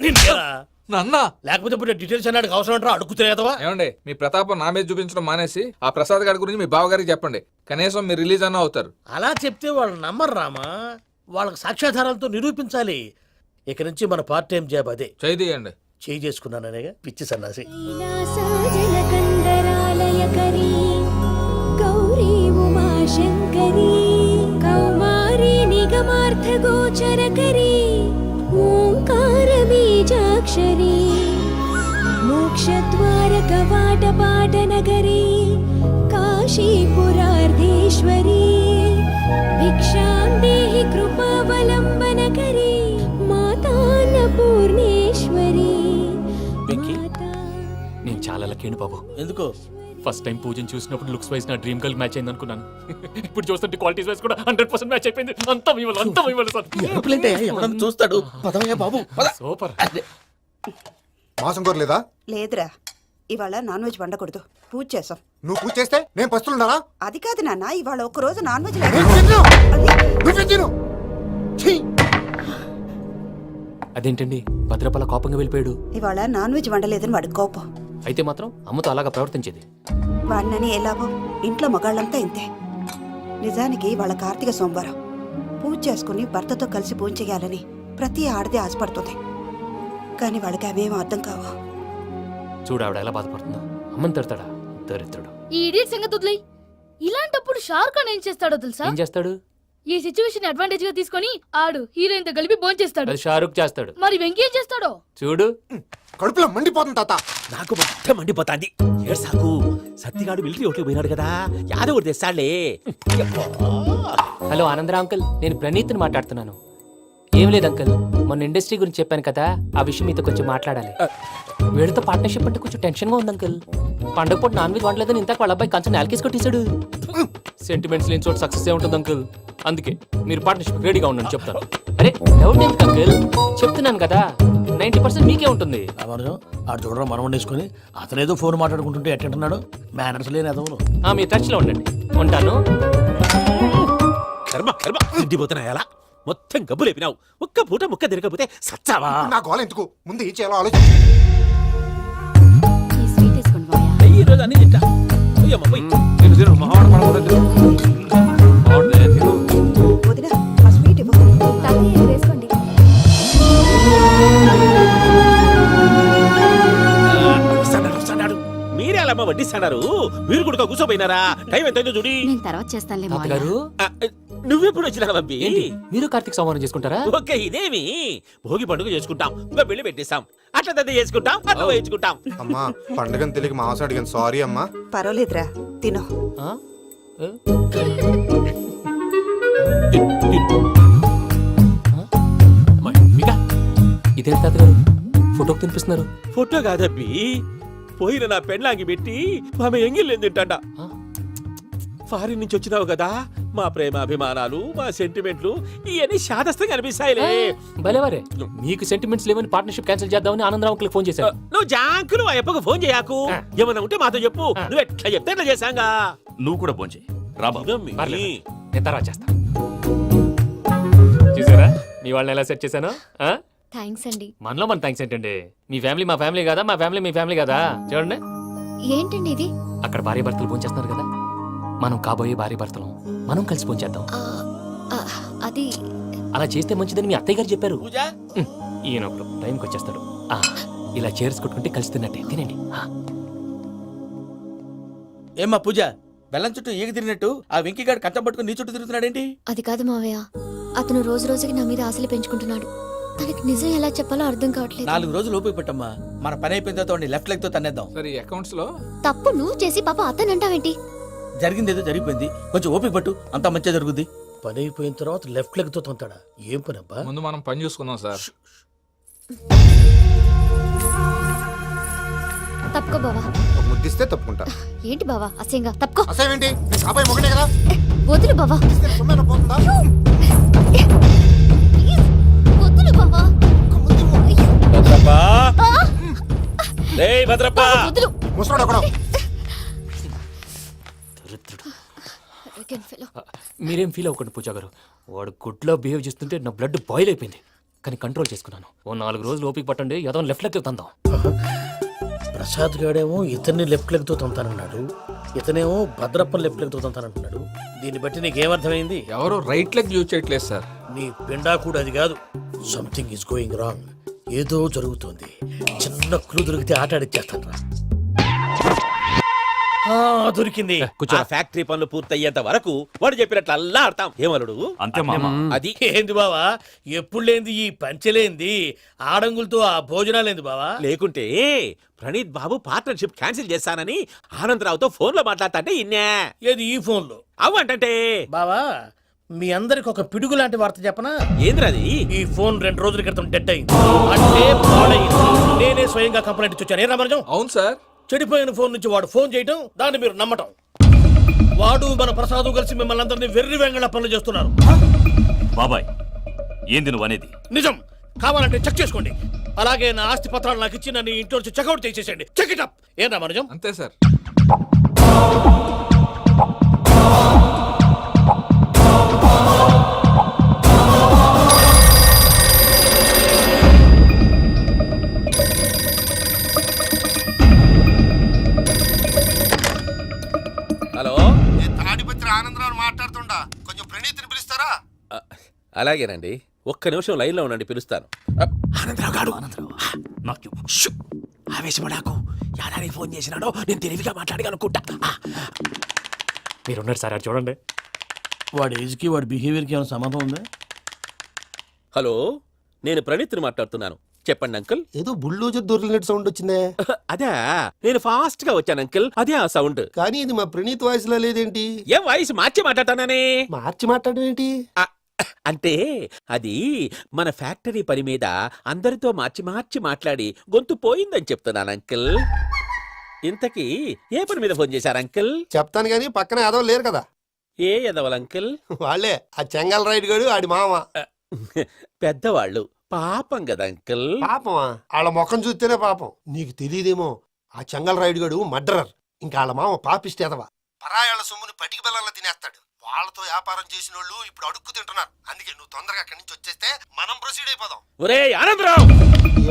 నన్నా. లేకపోతే ఇప్పుడు డీటెయిల్స్ అన్నాడు అవసరం అంటారా? అడుగుతులేదవా? ఏమండి, మీ ప్రతాపం నా మీద చూపించడం మానేసి ఆ ప్రసాద్ గారి గురించి మీ బావగారికి చెప్పండి. కనీసం మీరు రిలీజ్ అన్న అవుతారు. అలా చెప్తే వాళ్ళు నమ్మరు రామా. వాళ్ళకి సాక్ష్యాధారాలతో నిరూపించాలి. ఇక నుంచి మన పార్ట్ టైం జాబ్ అదే. చేయండి. చేయి చేసుకున్నాననేగా పిచ్చి సన్నాసి. కైలాసజలకందరాలయకరీ గౌరీ ఉమాశంకరీ కౌమారీ నిగమార్థగోచరకరీ ఓంకార బీజాక్షరీ మోక్షద్వార కవాటపాటనగరీ కాశీపురార్ధేశ్వరీ భిక్షాం దేహి కృపావలంబనకరీ మాతాన్నపూర్ణేశ్వరీ. వెంకీ, నేను చాలా లక్కీని బాబు. ఎందుకో ఫస్ట్ టైం పూజను చూసినప్పుడు లుక్స్ వైజ్ నా డ్రీమ్ గర్ల్ మ్యాచ్ అయింది అనుకున్నాను. ఇప్పుడు చూస్తుంటే క్వాలిటీస్ వైజ్ కూడా 100% మ్యాచ్ అయిపోయింది. అంతా ఇవ్వాలి సార్. ఎవడన్నా చూస్తాడు. పదవయ్యా బాబు పద. సూపర్. మాసం కోరలేదా? లేదురా ఇవాళ నాన్ వెజ్ వండకూడదు, పూజ చేసాం. నువ్వు పూజ చేస్తే నేను పస్తులున్నారా? అది కాదు నాన్న, ఇవాళ ఒక్క రోజు నాన్ వెజ్ నువ్వే తిను. ఛీ! అదేంటండి భద్రపల కోపంగా వెళ్ళిపోయాడు? ఇవాళ నాన్ వెజ్ వండలేదని వాడి కోపం. అయితే మాత్రం అమ్మతో అలాగా ప్రవర్తించేది. వాడినని ఎలాగో ఇంట్లో మగాళ్ళంతా ఇంతే. నిజానికి వాళ్ళ కార్తీక సోమవారం పూజ చేసుకుని భర్తతో కలిసి పూజ చేయాలని ప్రతి ఆడది ఆశపడుతుంది. కానీ వాళ్ళకి అవేం అర్థం కావు. చూడు ఆవిడ ఎలా బాధపడుతుందో. అమ్మని తిడతాడా దరిద్రుడు. ఈ ఇడియట్ సంగతి వదిలేయ్. ఇలాంటప్పుడు షారుఖ్ ఖాన్ ఏం చేస్తాడో తెలుసా? ఏం చేస్తాడు? ఈ సిచ్యువేషన్ అడ్వాంటేజ్ గా తీసుకొని ఆడు హీరోయిన్ తో కలిపి బోన్ చేస్తాడు. అది షారుఖ్ చేస్తాడు. మరి వెంకీ ఏం చేస్తాడో చూడు. కడుపులో మండిపోతుంది తాత. నాకు మొత్తం మండిపోతాంది. ఏడ్సాకు, సత్తిగాడు మిలిటరీ ఒకటి పోయినాడు కదా, యాదవ్ ఒకటి తెస్తాడులే. హలో ఆనందరా అంకుల్, నేను ప్రణీత్ని మాట్లాడుతున్నాను. ఏం లేదు అంకుల్, మొన్న ఇండస్ట్రీ గురించి చెప్పాను కదా, ఆ విషయం మీతో కొంచెం మాట్లాడాలి. వీడితో పార్ట్నర్షిప్ అంటే కొంచెం టెన్షన్ గా ఉంది అంకుల్. పండుగ పూట నాన్ వెజ్ వండలేదని ఇంతకు వాళ్ళ అబ్బాయి కంచెం నేలకేసి కొట్టేశాడు. సెంటిమెంట్స్ లేని చోట సక్సెస్ ఏ ఉంటుంది అంకుల్. అందుకే మీరు పార్ట్నర్షిప్ రెడీగా ఉండండి చెప్తాను. అరే డౌట్ ఎందుకు అంకుల్, చెప్తున్నాను కదా 90% మీకే ఉంటుంది. ఆడు చూడడం మనం వండేసుకొని అతనేదో ఫోన్ మాట్లాడుకుంటుంటే ఎట్టంటున్నాడు. మేనర్స్ లేని అదవులు. మీరు టచ్ లో ఉండండి. ఉంటాను. కర్మ కర్మ తిండిపోతున్నా ఎలా మొత్తం గబ్బు లేపినావు. ఒక్క పూట ముక్క తిరగకపోతే సచ్చావా? నా గోల ఎందుకు, ముందు ఏం చేయాలో ఆలోచించు. ఈ స్వీట్ వేసుకోండి మావయ్య. ఈ రోజు అన్ని తింటా. పోయమ్మ, పోయ్. వదినా ఆ స్వీట్ ఇవ్వు. తాతయ్య ఇది వేసుకోండి. వస్తాడు. మీరే అలా వడ్డిస్తాడారు. మీరు కూడా కూర్చోపోయినారా? టైం ఎంతైందో చూడి. నేను తర్వాత చేస్తానులే మావయ్య. తాతగారు నువ్వెప్పుడు వచ్చినా బంబి? ఏంటి మీరు కార్తీక్ సంహారం చేసుకుంటారా? ఓకే, ఇదేమి భోగి పండుగ చేసుకుంటాం, ఇంకా పెళ్లి పెట్టేస్తాం, అట్లా దద్ద చేసుకుంటాం, అట్లా వేయించుకుంటాం. అమ్మా పండగని తెలియక మాసం అడిగాను, సారీ అమ్మా. పర్వాలేదురా తిను. ఆ? ఏ? ఇదేంటి తాతగారు ఫోటోకి తినిపిస్తున్నారు? ఫోటో కాదబ్బి, పోయిన నా పెళ్ళాంగి పెట్టి ఆమె ఎంగిల్లేం తింటాడ. ఫారిన్ నుంచి వచ్చినావు కదా, మా ప్రేమ అభిమానాలు, మా సెంటిమెంట్లు ఇవన్నీ శాదస్తంగా అనిపిస్తాయిలే. భలేవారే, మీకు సెంటిమెంట్స్ లేవని పార్ట్నర్షిప్ క్యాన్సిల్ చేద్దామని ఆనందరావు అంకుల్ ఫోన్ చేశారు. నువ్వు జాంకులు ఆ అప్పకు ఫోన్ చేయకు. ఏమన్నా ఉంటే మాతో చెప్పు. నువ్వు ఎట్లా చెప్తే ఎట్లా చేశాంగా. నువ్వు కూడా ఫోన్ చేయి. రాబా. పర్లేదు, నేను తర్వాత చేస్తా. చూసారా మీ వాళ్ళని ఎలా సెట్ చేశాను? థ్యాంక్స్ అండి. మనలో మన థ్యాంక్స్ ఏంటండి, మీ ఫ్యామిలీ మా ఫ్యామిలీ కదా, మా ఫ్యామిలీ మీ ఫ్యామిలీ కదా. చూడండి ఏంటండి ఇది? అక్కడ భార్య భర్తలు ఫోన్ చేస్తున్నారు కదా, మనం కాబోయే భార్య భర్తలు మనం కలిసి ఫోన్ చేద్దాం. అది అలా చేస్తే మంచిదని మీ అత్తయ్య గారు చెప్పారు. పూజ ఈయన ఒకడు టైంకి వచ్చేస్తాడు. ఇలా చేర్స్ కొట్టుకుంటే కలిసి తిన్నట్టే. తినండి. ఏమ్మా పూజ, బెల్లం చుట్టూ ఈగ తిరిగినట్టు ఆ వెంకీగాడు కంచం పట్టుకుని నీ చుట్టూ తిరుగుతున్నాడేంటి? అది కాదు మావయ్య, అతను రోజు రోజుకి నా మీద ఆశలు పెంచుకుంటున్నాడు. తనకి నిజం ఎలా చెప్పాలో అర్థం కావట్లేదు. 4 రోజులు ఓపిక పట్టమ్మా, మన పని అయిపోయిన తర్వాత లెఫ్ట్ లెగ్ తో తన్నేద్దాం. సరే అకౌంట్స్ లో తప్పు నువ్వు చేసి పాప అతను అంటావేంటి? జరిగింది ఏదో జరిగిపోయింది, కొంచెం ఓపిక పట్టు, అంతా మంచిగా జరుగుద్ది. పని అయిపోయిన తర్వాత లెఫ్ట్ లెగ్ తో తొంతాడా? ఏం పని అబ్బా? ముందు మనం పని చూసుకుందాం సార్. తప్పుకో బావా. ఒక ముద్దిస్తే తప్పుకుంటా. ఏంటి బావా అసహ్యంగా? తప్పుకో. అసేమేంటి, నేను కాబోయే మొగనే కదా. వదులు బావా. ఇస్తే సుమ్మేనా పోతుందా? వదులు బావా. భద్రప్ప, రేయ్ భద్రప్ప. వదులు. ముసరాడు అక్కడ. మీరేం ఫీల్ అవ్వకండి పూజా గారు, వాడు గుడ్లో బిహేవ్ చేస్తుంటే నా బ్లడ్ బాయిల్ అయిపోయింది. కానీ కంట్రోల్ చేసుకున్నాను. ఓ 4 రోజులు ఓపిక పట్టండి, ఏదో లెఫ్ట్ లెగ్ తందాం. ప్రసాద్ గాడేమో ఇతన్ని లెఫ్ట్ లెగ్ తో తొంతానన్నాడు, ఇతనేమో భద్రప్పని లెఫ్ట్ లెగ్ తో తొంతానంటున్నాడు. దీన్ని బట్టి నీకేమర్థమైంది? ఎవరు రైట్ లెగ్ యూజ్ చేయట్లేదు సార్. నీ పిండా కూడా అది కాదు. Something is going wrong. ఏదో జరుగుతుంది. చిన్న క్లూ దొరికితే ఆట ఆడిచ్చేస్తాను. దొరికింది. ఆ ఫ్యాక్టరీ పనులు పూర్తయ్యేంత వరకు వాడు చెప్పినట్లు అల్లా ఆడతాం. ఏమలుడు అంతే మామ. అది ఏంది బావా, ఎప్పుడు లేంది ఈ పంచలేంది, ఆడంగులతో ఆ భోజనాలేంది బావా? లేకుంటే ప్రణీత్ బాబు పార్ట్నర్షిప్ క్యాన్సిల్ చేస్తానని ఆనందరావుతో ఫోన్ లో మాట్లాడతాంటే ఇన్నే. ఏది ఈ ఫోన్లో? అవ్వంటే బావా, మీ అందరికి ఒక పిడుగు లాంటి వార్త చెప్పనా? ఏంద్రది? ఈ ఫోన్ 2 రోజుల క్రితం డెడ్ అయింది, అంటే పాడైంది. నేనే స్వయంగా కంప్లైంట్ ఇచ్చి వచ్చాను. ఏ రామరాజం? అవును సార్. చెడిపోయిన ఫోన్ నుంచి వాడు ఫోన్ చేయటం, దాన్ని మీరు నమ్మటం. వాడు మన ప్రసాదు కలిసి మిమ్మల్ని అందరినీ వెర్రి వెంగళ పనులు చేస్తున్నారు. బాబాయ్, ఏంది నువ్వు అనేది? నిజం. కావాలంటే చెక్ చేసుకోండి. అలాగే నా ఆస్తి పత్రాలు నాకు ఇచ్చి నన్ను ఇంట్లో నుంచి చెక్అౌట్ చేసేసండి. Check it up. ఏం రామరాజం? అంతే సార్. హలో, నేను తాడిపత్రి ఆనందరావు మాట్లాడుతుండా, కొంచెం ప్రణీతిని పిలుస్తారా? అలాగేనండి. ఒక్క నిమిషం లైన్ లో ఉండండి, పిలుస్తాను. ఆనందరావు గాడు. ఆవేశపడాకు. యాదానికి ఫోన్ చేసినాడో నేను తెలివిగా మాట్లాడగలనుకుంటా. మీరున్నారు సార్, చూడండి. వాడి ఏజ్కి వాడి బిహేవియర్కి ఏమైనా సంబంధం ఉందా? హలో, నేను ప్రణీత్ని మాట్లాడుతున్నాను. చెప్పండి అంకుల్. ఏదో బుల్డోజర్ దొరికినట్టు సౌండ్ వచ్చిందే. అదే, నేను ఫాస్ట్ గా వచ్చాను అంకుల్. అదే ఆ సౌండ్. కానీ ఇది మా ప్రణీత్ వాయిస్ లో లేదేంటి? ఏం వాయిస్ మార్చి మాట్లాడతానని? మార్చి మాట్లాడడం ఏంటి? అంటే అది మన ఫ్యాక్టరీ పని మీద అందరితో మార్చి మార్చి మాట్లాడి గొంతు పోయిందని చెప్తున్నాను అంకుల్. ఇంతకీ ఏ పని మీద ఫోన్ చేశారు అంకుల్? చెప్తాను గానీ పక్కన ఏదో లేరు కదా. ఏ ఎదవల్ అంకుల్? వాళ్ళే ఆ చెంగల్ రైడ్ గడు ఆడి మామ. పెద్దవాళ్ళు, పాపం కదా అంకుల్. పాపమా? వాళ్ళ ముఖం చూస్తేనే పాపం. నీకు తెలియదేమో, ఆ చెంగల్ రైడ్ గడు మర్డరర్. ఇంకా వాళ్ళ మామ పాపిస్తేదవా. పరాయాళ్ళ సొమ్ముని పటికి బెల్లంలో తినేస్తాడు. వాళ్ళతో వ్యాపారం చేసిన వాళ్ళు ఇప్పుడు అడుక్కు తింటున్నారు. అందుకే నువ్వు తొందరగా అక్కడి నుంచి వచ్చేస్తే మనం ప్రొసీడ్ అయిపోదాం. ఒరే ఆనందరావు,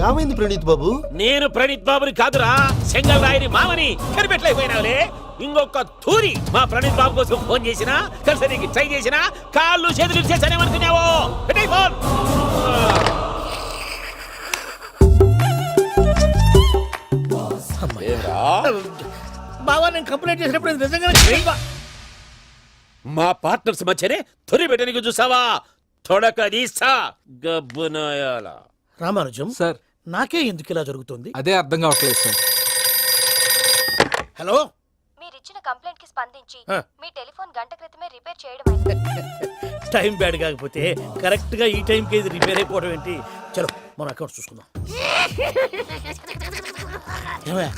ఏమైంది ప్రణీత్ బాబు? నేను ప్రణీత్ బాబుని కాదురా, సెంగల్ రాయని మామని. కనిపెట్టలేకపోయినావులే. ఇంకొక తూరి మా ప్రణీత్ బాబు కోసం ఫోన్ చేసినా, కలిసి నీకు ట్రై చేసినా, కాళ్ళు చేతులు చేశానేమనుకున్నావో. పెట్టేయ్ ఫోన్. బావా, నేను కంప్లైంట్ చేసినప్పుడు ఇది నిజంగా మా పార్ట్నర్స్ మధ్యనే తొలి పెట్టడానికి చూసావా? తొడక తీస్తా గబ్బునాయాల. రామానుజం సార్, నాకే ఎందుకు ఇలా జరుగుతుంది? అదే అర్థం కావట్లేదు సార్. హలో, మీరిచ్చిన కంప్లైంట్ కి స్పందించి ఆ. మీ టెలిఫోన్ గంట క్రితమే రిపేర్ చేయడం టైం బ్యాడ్ కాకపోతే కరెక్ట్ గా ఈ టైంకి ఇది రిపేర్ అయిపోవడం ఏంటి? చలో మన అకౌంట్ చూసుకుందాం. ఏమయ్య,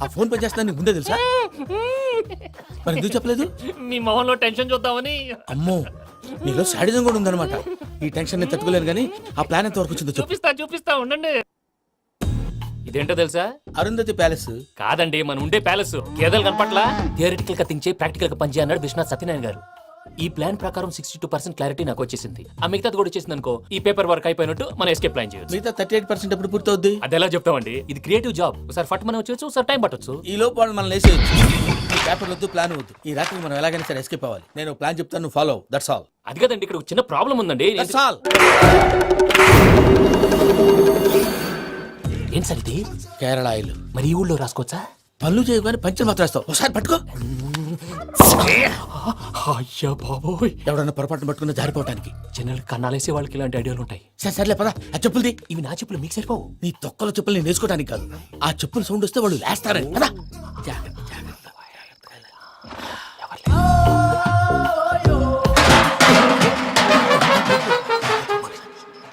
ఆ ఫోన్ పని చేస్తున్నా నీకు ముందే తెలుసా? మరి ఎందుకు చెప్పలేదు? మీ మొహంలో టెన్షన్ చూద్దామని. అమ్మో, నీలో శాడిజం కూడా ఉందన్నమాట. ఈ టెన్షన్ నేను తట్టుకోలేను కానీ ఆ ప్లాన్ ఎంత వరకు వచ్చిందో చెప్పు. చూపిస్తా ఉండండి. ఇదేంటో తెలుసా? అరుంధతి ప్యాలెస్ కాదండి, మన ఉండే ప్యాలెస్. గేదెలు కనపట్లా? థియరిటికల్ గా థింక్ చేయి, ప్రాక్టికల్ గా పనిచేయ అన్నాడు విశ్వనాథ్ సత్యనారాయణ గారు. ఈ ప్లాన్ ప్రకారం 62% క్లారిటీ నాకు వచ్చేసింది. ఆ మిగతాది కూడా వచ్చేసింది అనుకో, ఈ పేపర్ వర్క్ అయిపోయినట్టు మనం ఎస్కేప్ ప్లాన్ చేయొచ్చు. మిగతా 38% ఎప్పుడు పూర్తవుద్ది? అది ఎలా చెప్తామండి? ఇది క్రియేటివ్ జాబ్. ఒకసారి ఫట్ మనం వచ్చేయచ్చు, ఒకసారి టైం పట్టొచ్చు. ఈ లోపు వాళ్ళు మనం లేసేయచ్చు. ఈ పేపర్ వద్దు, ప్లాన్ వద్దు. ఈ రాత్రి మనం ఎలాగైనా సరే ఎస్కేప్ అవ్వాలి. నేను ప్లాన్ చెప్తాను, నువ్వు ఫాలో. That's all. అది కదండి, ఇక్కడ ఒక చిన్న ప్రాబ్లం ఉందండి. That's all. ఏం సార్ ఇది? కేరళ ఆయిల్. మరి ఈ ఊళ్ళో రాసుకోవచ్చా? పనులు చేయగానే పంచలు మాత్రం వేస్తావు. ఒకసారి పట్టుకో. అయ్యా బాబోయ్, ఎవడన్నా పొరపాటున పట్టుకున్న జారిపోవటానికి. జనరల్ కన్నాలేసే వాళ్ళకి ఇలాంటి ఐడియాలు ఉంటాయి. సరే సర్లే పదా, ఆ చెప్పులది. ఇవి నా చెప్పులు మీకు సరిపోవు. నీ తొక్కల చెప్పులు నేను వేసుకోవడానికి కాదు, ఆ చెప్పులు సౌండ్ వస్తే వాళ్ళు లేస్తారని. పదా, జాగ్రత్త జాగ్రత్త.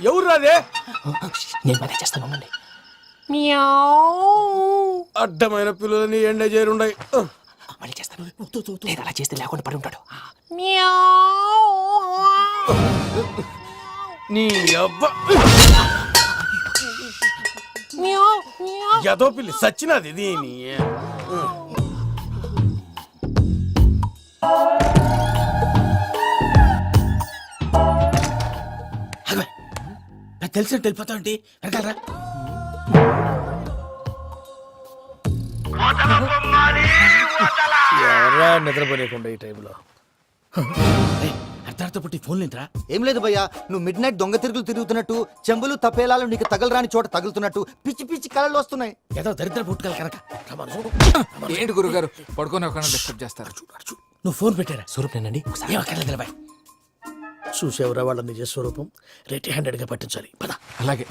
ఎవరు రాదే? నేను మేనేజ్ చేస్తాను, ఉండండి. అడ్డమైన పిల్లలని ఎండ చేరుండయి. మళ్ళీ చేస్తాను. లేదు, అలా చేస్తే లేకుండా పడి ఉంటాడు. నీ అబ్బా ఎదో పిల్లి సచ్చినది దీని. నాకు తెలిసినట్టు వెళ్ళిపోతావు ఏంటి? వెనకాలరా. ఎవరా నిద్రపోలేకుండా ఈ టైంలో? అర్ధార్థ పుట్టి ఫోన్ లేంట్రా? ఏం లేదు భయ్యా, నువ్వు మిడ్ నైట్ దొంగ తిరుగులు తిరుగుతున్నట్టు, చెంబులు తపేలాలు నీకు తగలరాని చోట తగులుతున్నట్టు పిచ్చి పిచ్చి కళలు వస్తున్నాయి. ఏదో దరిద్ర పుట్టుకల కనుక. రమ్మను, చూడు. ఏంటి గురుగారు పడుకొని ఒక డిస్టర్బ్ చేస్తారు? నువ్వు ఫోన్ పెట్టారా? స్వరూపేనండి ఏం అక్కర్లేదు నిలబాయ్. చూసేవరా వాళ్ళ నిజ స్వరూపం. రెట్టి హ్యాండెడ్ గా పట్టించాలి. పద. అలాగే.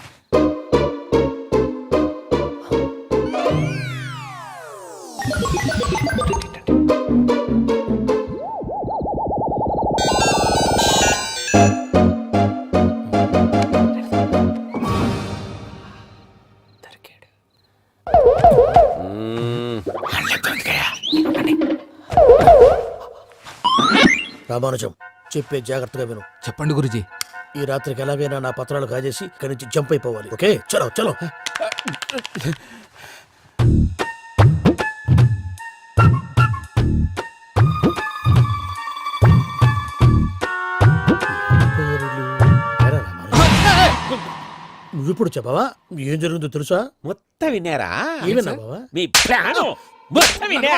రామానుజం, చెప్పే జాగ్రత్తగా విను. చెప్పండి గురుజీ. ఈ రాత్రికి ఎలాగైనా నా పత్రాలు కాజేసి ఇక్కడి నుంచి జంప్ అయిపోవాలి. ఓకే, చలో చలో. నువ్విప్పుడు చెప్పవా ఏం జరుగుతుందో తెలుసా? మొత్తం విన్నారా? ఏమన్నా బావా? మీ ప్రాణం మొత్తం విన్నా.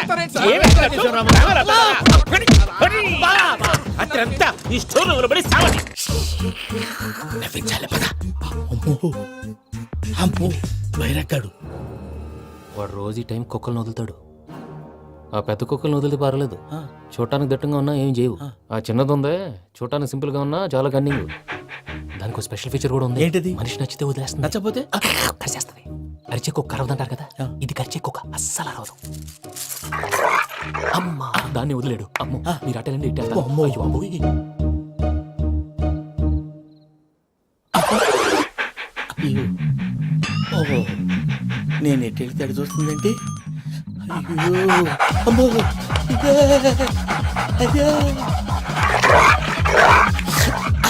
అత్రంతా ఈ స్టోర్ పడి సావండి. నవ్వించాలి, పద. అమ్మో అమ్మో, వైరక్కాడు. వాడు రోజు ఈ టైం కుక్కలను వదులుతాడు. ఆ పెద్ద కుక్కలను వదిలితే పర్లేదు, చూడటానికి దట్టంగా ఉన్నా ఏం చేయవు. ఆ చిన్నది ఉందే, చూడటానికి సింపుల్ గా ఉన్నా చాలా కన్నింగ్. దానికి స్పెషల్ ఫీచర్ కూడా ఉంది. ఏంటిది? మనిషి నచ్చితే వదిలేస్తుంది, నచ్చపోతే కరిచేస్తుంది. అరిచే కుక్క అరవదంటారు కదా, ఇది కరిచే కుక్క అస్సలు అరవదు. అమ్మా, దాన్ని వదిలేడు. అమ్మో, మీరు అటెండి ఇటు. అమ్మో. అయ్యో అమ్మోయ్. ఓహో, నేను ఎటు వెళ్తే అటు చూస్తుందంటే. అయ్యో అమ్మో, అయ్యో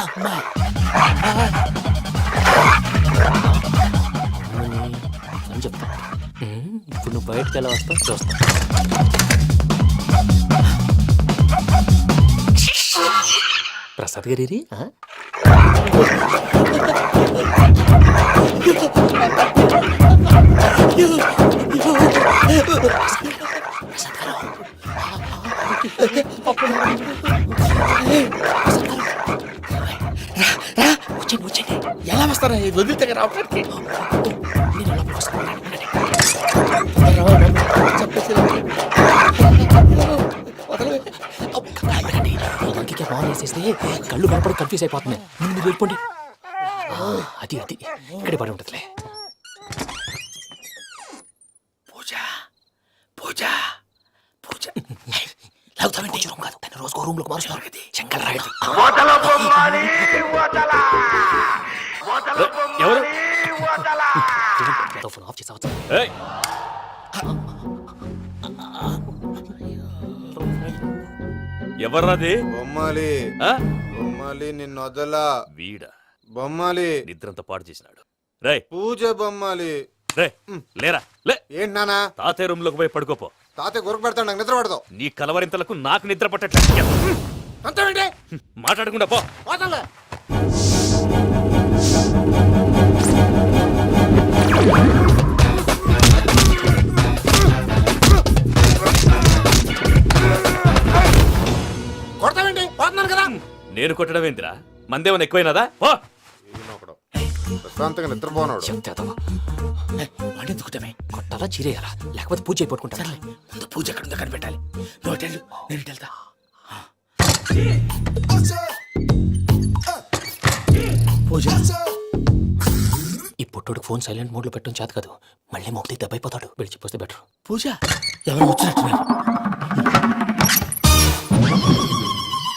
అమ్మా. అని చెప్తా. ఇప్పుడు నువ్వు బయటకు ఎలా వస్తావు చూస్తా. ప్రసాద్ గారి ఎలా వస్తారా వదిలితే రావడానికి? అందుకే బాగా వేసేస్తే కళ్ళు కనపడి కన్ఫ్యూజ్ అయిపోతున్నాయి. మీరు వెళ్ళిపోండి. అది అది ఇక్కడే పడి ఉంటుందిలే. పూజ పూజ పూజ లాగుతామంటే రూమ్ కాదు, తన రోజుకో రూమ్ లోకి మారుస్తున్నారు కదా. చెంకల్ రాయడం ఎవరు? ఫోన్ ఆఫ్ చేసావచ్చు. ఎవర్రాది? బొమ్మాలి బొమ్మాలి నిన్ను వదలా. వీడా బొమ్మాలి నిద్రంతా పాడు చేసినాడు. రే పూజ బొమ్మాలి. రే లేరా లే. ఏంటి నానా? తాతయ్య రూమ్ లోకి పోయి పడుకోపో. తాతయ్య గురకు పెడతాడు, నాకు నిద్ర పడతావు. నీ కలవరింతలకు నాకు నిద్ర పట్టట్లేదు. అంతేంటి? మాట్లాడకుండా పో. పోతాలే. కొడతావేంటి? పోతున్నాను కదా. నేను కొట్టడం ఏంటిరా? మందేమన్నా ఎక్కువైనదా? పో. ప్రశాంతంగా నిద్రపోనాడు. చెప్తావా వాడెందుకుంటామే? కొట్టాలా చీరేయాలా, లేకపోతే పూజ అయిపోట్టుకుంటా. సర్లే, ముందు పూజ ఎక్కడ ఉందో కనిపెట్టాలి. నువ్వు అటు వెళ్ళు, నేను ఇటు వెళ్తా. పూజ, ఈ పుట్టోడికి ఫోన్ సైలెంట్ మోడ్ లో పెట్టడం చేత కాదు, మళ్ళీ మొక్కి దెబ్బైపోతాడు. విడిచిపోతే బెటర్. పూజ ఎవరు వచ్చినట్టున్నారు?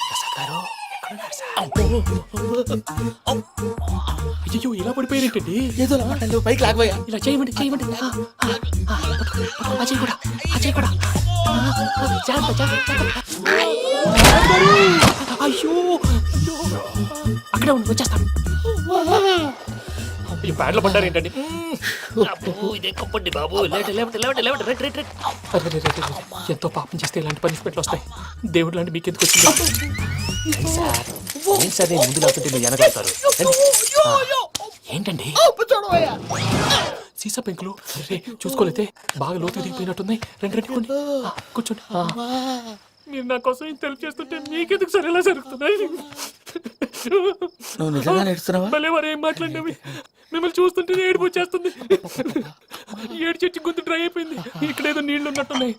ప్రసాద్ గారు ఎక్కడున్నారు సార్? అయ్యో, ఇలా పడిపోయారేంటండి? ఏదో మాటలు పైకి లాగబోయా. ఇలా చేయమండి చేయమండి. అజయ్ కూడా, అజయ్ కూడా. జాగ్రత్త జాగ్రత్త జాగ్రత్త. అయ్యో అక్కడే ఉండి వచ్చేస్తాను. ఈ ప్యాడ్లో పడ్డారు ఏంటండి? ఎంతో పాపం చేస్తే ఇలాంటి పనిష్మెంట్లు వస్తాయి. దేవుడు లాంటి మీకు ఎందుకు వచ్చింది సార్? ఏం సార్, నేను ముందు లేకుంటే మీరు వెనకాడతారు. ఏంటండి సీసా పెంకులు? చూసుకోలేతే బాగా లోతు దిగిపోయినట్టున్నాయి. రండి రండి, కూర్చోండి. మీరు నా కోసం ఇంత హెల్ప్ చేస్తుంటే మీకెందుకు సరే ఎలా జరుగుతున్నాయి? నువ్వు నిజంగా నేర్చుతున్నావా? భలే వారు ఏం మాట్లాడినవి. మిమ్మల్ని చూస్తుంటే ఏడుపు వచ్చేస్తుంది. ఏడు చెట్టు గొంతు డ్రై అయిపోయింది. ఇక్కడ ఏదో నీళ్లు ఉన్నట్టున్నాయి.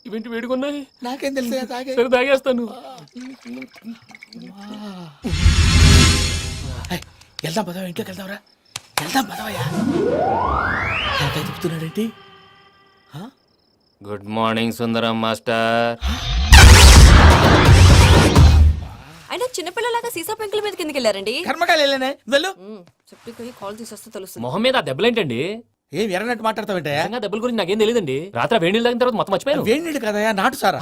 ఇవేంటి వేడుకున్నాయి? నాకేం తెలుసు? సరే తాగేస్తాను. వెళ్దాం పదవా, ఇంట్లోకి వెళ్దాంరా. వెళ్దాం పదవయ్యా. చెప్తున్నాడేంటి? గుడ్ మార్నింగ్ సుందరం మాస్టర్. అయినా చిన్నపిల్లలాగా సీసా పెంకుల మీద కిందకి వెళ్ళారండి. కర్మకాయలు వెళ్ళానే, వెళ్ళు. చెప్పి కాల్ తీసేస్తే తెలుస్తుంది. మొహం మీద ఆ దెబ్బలేంటండి? ఏం ఎర్రనట్టు మాట్లాడతావేంటయ్యా? నిజంగా దెబ్బల గురించి నాకేం తెలియదండి. రాత్రి వేడి నీళ్ళు తాగిన తర్వాత మొత్తం మర్చిపోయాను. వేడి నీళ్ళు కదయ్యా, నాటు సారా.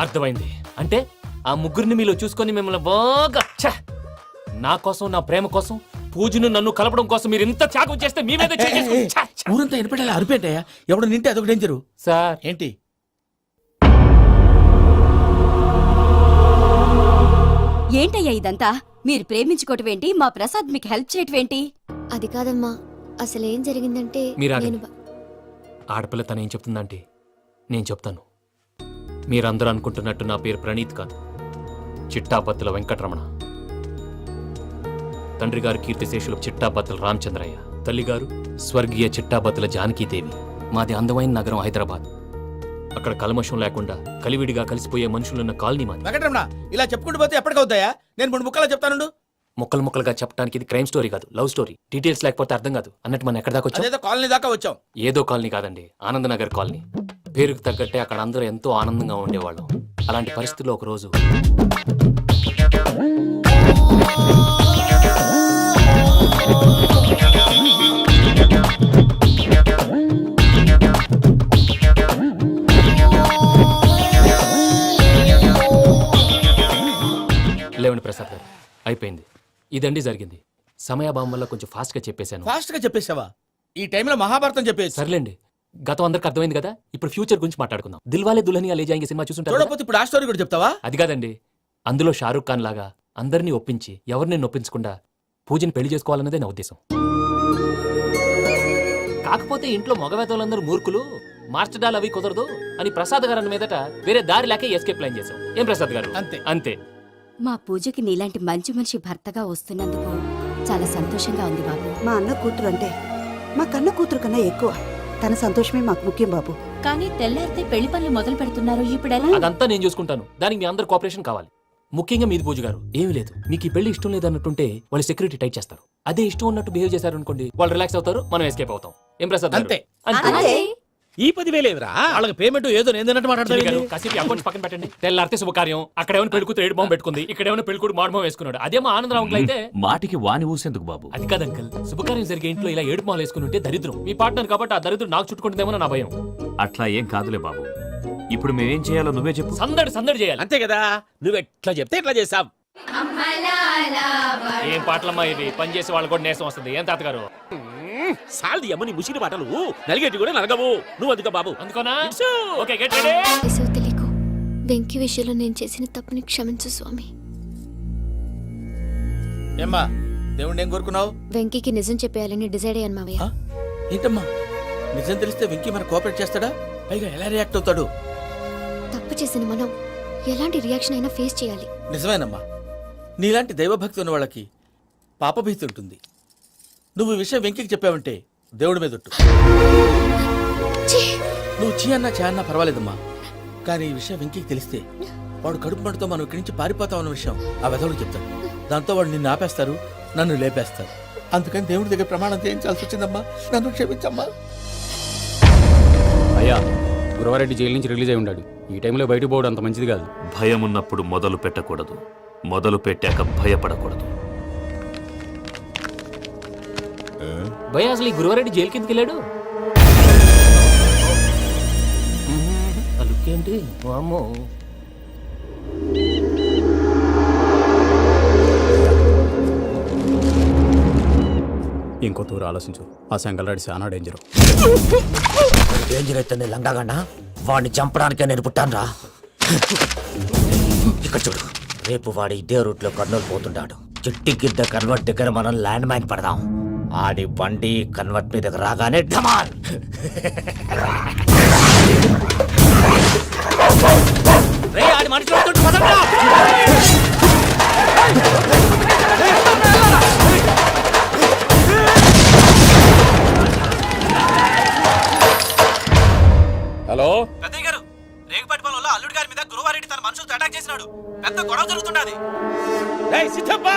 అర్థమైంది. అంటే ఆ ముగ్గురిని మీలో చూసుకొని మిమ్మల్ని బాగా నా కోసం, నా ప్రేమ కోసం, పూజను నన్ను కలపడం కోసం మీరు ఇంత త్యాగం చేస్తే మీ మీద ఊరంతా ఎనపెట్టాలి అరిపేటయ్యా. ఎవడు నింటే అదొక డేంజరు. సార్ ఏంటి? ఏంటయ్యా ఇదంతా? మీరు ప్రేమించుకోవటం ఏంటి? మా ప్రసాద్ మీకు హెల్ప్ చేయటం ఏంటి? అది కాదమ్మా, అసలు ఏం జరిగిందంటే మీరు నేను ఆగండి. ఆడపిల్ల తను ఏం చెప్తుందంటే నేను చెప్తాను. మీరందరూ అనుకుంటున్నట్టు నా పేరు ప్రణీత్ కాదు, చిట్టాపత్తుల వెంకటరమణ. తండ్రి గారు కీర్తిశేషులు చిట్టాపత్తుల రామచంద్రయ్య, తల్లిగారు స్వర్గీయ చిట్టాపత్తుల జానకీదేవి. మాది అందమైన నగరం హైదరాబాద్. అక్కడ కల్మషం లేకుండా కలివిడిగా కలిసిపోయే మనుషులున్న కాలనీ మాది. వెంకటరమణ, ఇలా చెప్పుకుంటూ పోతే ఎప్పటికవుతాయా? నేను 3 ముక్కలా చెప్తాను. ముక్కలు ముక్కలుగా చెప్పడానికి ఇది క్రైమ్ స్టోరీ కాదు, లవ్ స్టోరీ. డీటెయిల్స్ లేకపోతే అర్థం కాదు. అన్నట్టు మనం ఎక్కడ దాకా వచ్చాం? అదేదో కాలనీ దాకా వచ్చాం. ఏదో కాలనీ కాదండి, ఆనందనగర్ కాలనీ. పేరుకు తగ్గట్టే అక్కడ అందరూ ఎంతో ఆనందంగా ఉండేవాళ్ళం. అలాంటి పరిస్థితుల్లో ఒక రోజు లేవండి ప్రసాద్ గారు, అయిపోయింది. ఇదండి జరిగింది. సమయాభావం వల్ల కొంచెం ఫాస్ట్ గా చెప్పేశాను. ఫాస్ట్ గా చెప్పేసావా? ఈ టైంలో మహాభారతం చెప్పేసి. సర్లేండి, గతం అందరికి అర్థమైంది కదా. ఇప్పుడు ఫ్యూచర్ గురించి మాట్లాడుకుందాం. దిల్వాలే దుల్హనియా లే జాయేంగే సినిమా చూసుంటారు. చూడకపోతే ఇప్పుడు ఆ స్టోరీ కూడా చెప్తావా? అది కాదండి, అందులో షారూక్ ఖాన్ లాగా అందరినీ ఒప్పించి ఎవరిని నొప్పించకుండా పూజని పెళ్లి చేసుకోవాలన్నదే నా ఉద్దేశం. కాకపోతే ఇంట్లో మగవేతలందరూ మూర్ఖులు, మార్చడాలు అవి కుదరదు అని ప్రసాద్ గారు అన్న మీదట వేరే దారి లేక ఎస్కేప్ ప్లాన్ చేశాం. ఏం ప్రసాద్ గారు? అంతే అంతే. మా పూజకి నీలాంటి మంచి మనిషి భర్తగా వస్తున్నందుకు చాలా సంతోషంగా ఉంది బాబు. మా అన్న కూతురు అంటే మా కన్న కూతురు కన్నా ఎక్కువ. తన సంతోషమే మాకు ముఖ్యం బాబు. కానీ తెల్లారితే పెళ్లి పనులు మొదలు పెడుతున్నారు, ఇప్పుడు ఎలా? అదంతా నేను చూసుకుంటాను. దానికి మీ అందరు కోఆపరేషన్ కావాలి. ముఖ్యంగా మీది పూజ గారు. ఏమీ లేదు, మీకు ఈ పెళ్లి ఇష్టం లేదన్నట్టుంటే వాళ్ళు సెక్యూరిటీ టైట్ చేస్తారు. అదే ఇష్టం ఉన్నట్టు బిహేవ్ చేశారు అనుకోండి, వాళ్ళు రిలాక్స్ అవుతారు, మనం ఎస్కేప్ అవుతాం. ఏం ప్రసాద్ గారు? అంతే. అంతే. ఈ 10,000 ఏమిరా? వాళ్ళకి పేమెంట్ ఏదో నేను మాట్లాడతాను. కాసేపు అకౌంట్స్ పక్కన పెట్టండి. తెల్లారితే శుభకార్యం. అక్కడ ఏమైనా పెళ్లికూతురు ఏడు బాంబు పెట్టుకుంది, ఇక్కడ ఏమైనా పెళ్లికూడు మాడు బాంబు వేసుకున్నాడు. అదేమో ఆనందరావు అంకుల్ అయితే మాటికి వాని ఊసేందుకు బాబు? అది కాదు అంకుల్, శుభకార్యం జరిగే ఇంట్లో ఇలా ఏడు మాలు వేసుకుని ఉంటే దరిద్రం. మీ పార్ట్నర్ కాబట్టి ఆ దరిద్రం నాకు చుట్టుకుంటుందేమో నా భయం. అట్లా ఏం కాదులే బాబు. ఇప్పుడు మేమేం చేయాలో నువ్వే చెప్పు. సందడి సందడి చేయాలి. అంతే కదా, నువ్వు ఎట్లా చెప్తే ఎట్లా చేసాం. ఏం పాటలమ్మా ఇవి? పని చేసి వాళ్ళు కూడా నేసం వస్తుంది. ఏం తాతగారు? సాల్ది అమ్మని ముసిరి మాటలు నలిగేటి కూడా నలగవు. నువ్వు అందుకో బాబు. అందుకోనా? Okay, get ready. ఏసో తెలియకు, వెంకీ విషయంలో నేను చేసిన తప్పుని క్షమించు స్వామి. ఏమ్మా, దేవుణ్ణి ఏం కోరుకున్నావు? వెంకీకి నిజం చెప్పేయాలని డిసైడ్ అయ్యాను మావయ్య. ఏంటమ్మా, నిజం తెలిస్తే వెంకీ మన కోఆపరేట్ చేస్తాడా? పైగా ఎలా రియాక్ట్ అవుతాడు? తప్పు చేసిన మనం ఎలాంటి రియాక్షన్ అయినా ఫేస్ చేయాలి. నిజమేనమ్మా, నీలాంటి దైవభక్తి ఉన్న వాళ్ళకి పాపభీతి ఉంటుంది. నువ్వు ఈ విషయం వెంకికి చెప్పావంటే దేవుడి మీద ఒట్టు. నువ్వు చీ అన్నా చే అన్నా పర్వాలేదమ్మా, కానీ ఈ విషయం వెంకికి తెలిస్తే వాడు కడుపు మంటతో మనం ఇక్కడి నుంచి పారిపోతామన్న విషయం ఆ వెధవుడు చెప్తాడు. దాంతో వాడు నిన్ను ఆపేస్తారు, నన్ను లేపేస్తారు. అందుకని దేవుడి దగ్గర ప్రమాణం చేయించాల్సి వచ్చిందమ్మా. నన్ను క్షమించమ్మా. అయ్యా, గురవారెడ్డి జైలు నుంచి రిలీజ్ అయి ఉన్నాడు. ఈ టైంలో బయటకు పోవడం అంత మంచిది కాదు. భయం ఉన్నప్పుడు మొదలు పెట్టకూడదు, మొదలు పెట్టాక భయపడకూడదు. భయ అసలు ఈ గురువారెడ్డి జైలు కిందకి వెళ్ళాడు. ఆ లుక్ ఏంటి? వామ్మో. ఇంకో తూరు ఆలోచించు. ఆ సంగల్రెడ్డి చాలా డేంజర్. డేంజర్ అయితే లంగాగన్నా వాడిని చంపడానికే నేను పుట్టాను రా. ఇక్కడ చూడు, రేపు వాడి ఇదే రూట్ లో కర్నూలు పోతుంటాడు. చిట్టి గిద్ద కన్వర్ట్ దగ్గర మనం ల్యాండ్ మైన్ పడదాం. ఆడి బండి కన్వర్ట్ మీద రాగానే ఢమాల్. రేయ్, ఆడి మనిషి వస్తుంటే పదండ్రా. హలో పెద్దయ్య గారు, రేగుపాటి పొలంలో అల్లుడి గారి మీద గురువారెడ్డి తన మనుషులతో అటాక్ చేసినాడు. పెద్ద గొడవ జరుగుతున్నది. ఏయ్ సిద్ధప్ప,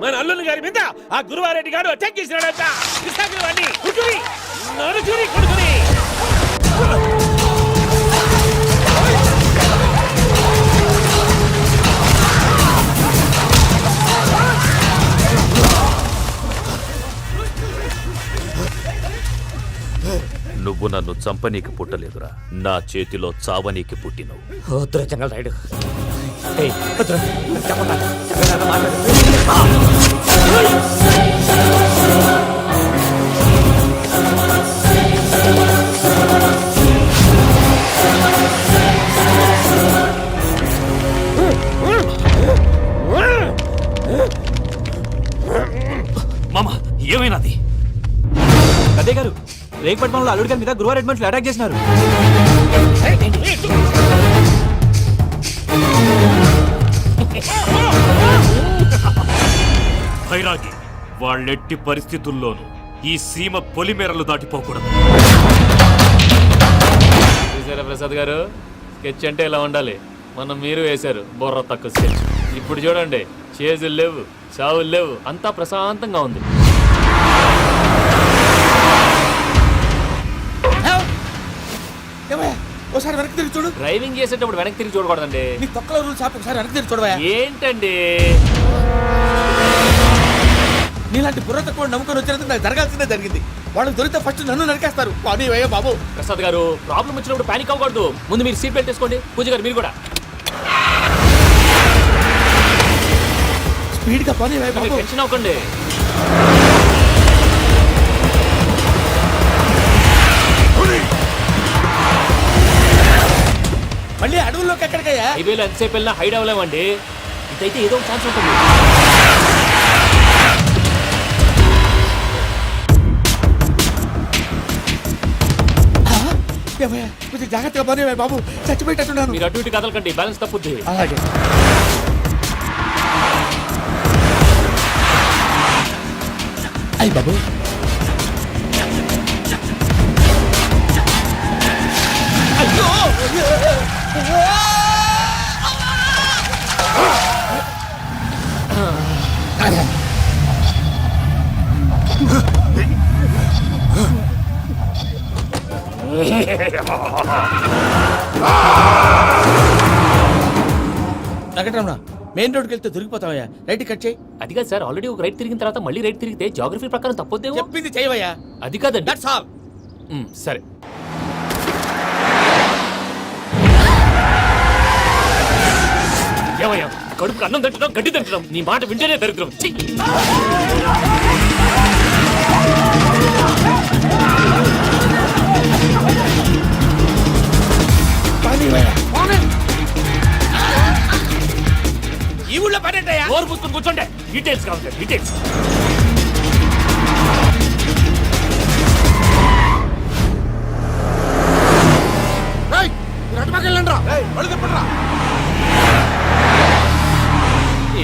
మన అల్లుని గారి మీద ఆ గురువారెడ్డి గారు అటాక్ చేసినాడంట. కృష్ణాగిరి వాడిని కుట్టుని, నరుచుని కొడుకుని. నువ్వు నన్ను చంపనీకి పుట్టలేదురా, నా చేతిలో చావనీకి పుట్టినవు. వద్దురా జంగల్ రైడ్. మామ, ఏమైనాది? పెద్దయ్య గారు, రేగుపాటి పొలంలో అల్లుడి గారి మీద గురువారెడ్డి మనుషులు అటాక్ చేసినారు. భైరాగి, వాళ్ళెట్టి పరిస్థితుల్లోనూ ఈ సీమ పొలిమేరలు దాటిపోకూడదు. చూసారా ప్రసాద్ గారు, స్కెచ్ అంటే ఇలా ఉండాలి. మనం మీరు వేశారు బుర్ర తక్కువ స్కెచ్. ఇప్పుడు చూడండి, చేజులు లేవు, చావులు లేవు, అంతా ప్రశాంతంగా ఉంది. ఒకసారి వెనక్కి తిరిగి చూడు. డ్రైవింగ్ చేసేటప్పుడు వెనక్కి తిరిగి చూడకూడదండి. నీ తొక్కల రూల్స్ ఆపి ఒకసారి వెనక్కి తిరిగి చూడవా. ఏంటండి నీలాంటి బుర్ర తక్కువ నమ్ముకొని వచ్చినందుకు నాకు జరగాల్సిందే జరిగింది. వాళ్ళకి దొరికితే ఫస్ట్ నన్ను నరికేస్తారు. కానీ అయ్యో బాబు. ప్రసాద్ గారు, ప్రాబ్లం వచ్చినప్పుడు పానిక్ అవ్వకూడదు. ముందు మీరు సీట్ బెల్ట్ వేసుకోండి. పూజ గారు మీరు కూడా స్పీడ్ గా పని బాబు. టెన్షన్ అవ్వకండి. మళ్ళీ అడవుల్లోకి ఎక్కడికయ్యా? హైవేలో ఎంతసేపు వెళ్ళినా హైడ్ అవ్వలేమండి. ఇదైతే ఏదో ఒక ఛాన్స్ ఉంటుంది. కొంచెం జాగ్రత్తగా పని బాబు, చచ్చిపోయేటట్టున్నాను. మీరు అటు ఇటు కదలకండి, బ్యాలెన్స్ తప్పుద్ది. అలాగే. అయ్యి బాబు, వెంకటరమణ, మెయిన్ రోడ్కి వెళ్తే దొరికిపోతావయ్యా. రైట్ కట్ చేయి. అది కాదు సార్, ఆల్రెడీ ఒక రైట్ తిరిగిన తర్వాత మళ్ళీ రైట్ తిరిగితే జాగ్రఫీ ప్రకారం తప్పొద్దేమో. చెప్పింది చేయవయ్యా. అది కాదండి. That's all. సరే. ఏమయ్యా, కడుపుకి అన్నం తింటున్నాం, గడ్డి తింటున్నాం, నీ మాట వింటేనే దరిద్రం. ఈ ఊళ్ళో పడేటయ్యా. ఓరు పుస్తకం కూర్చోండి. డీటెయిల్స్ కావాలి, డీటెయిల్స్.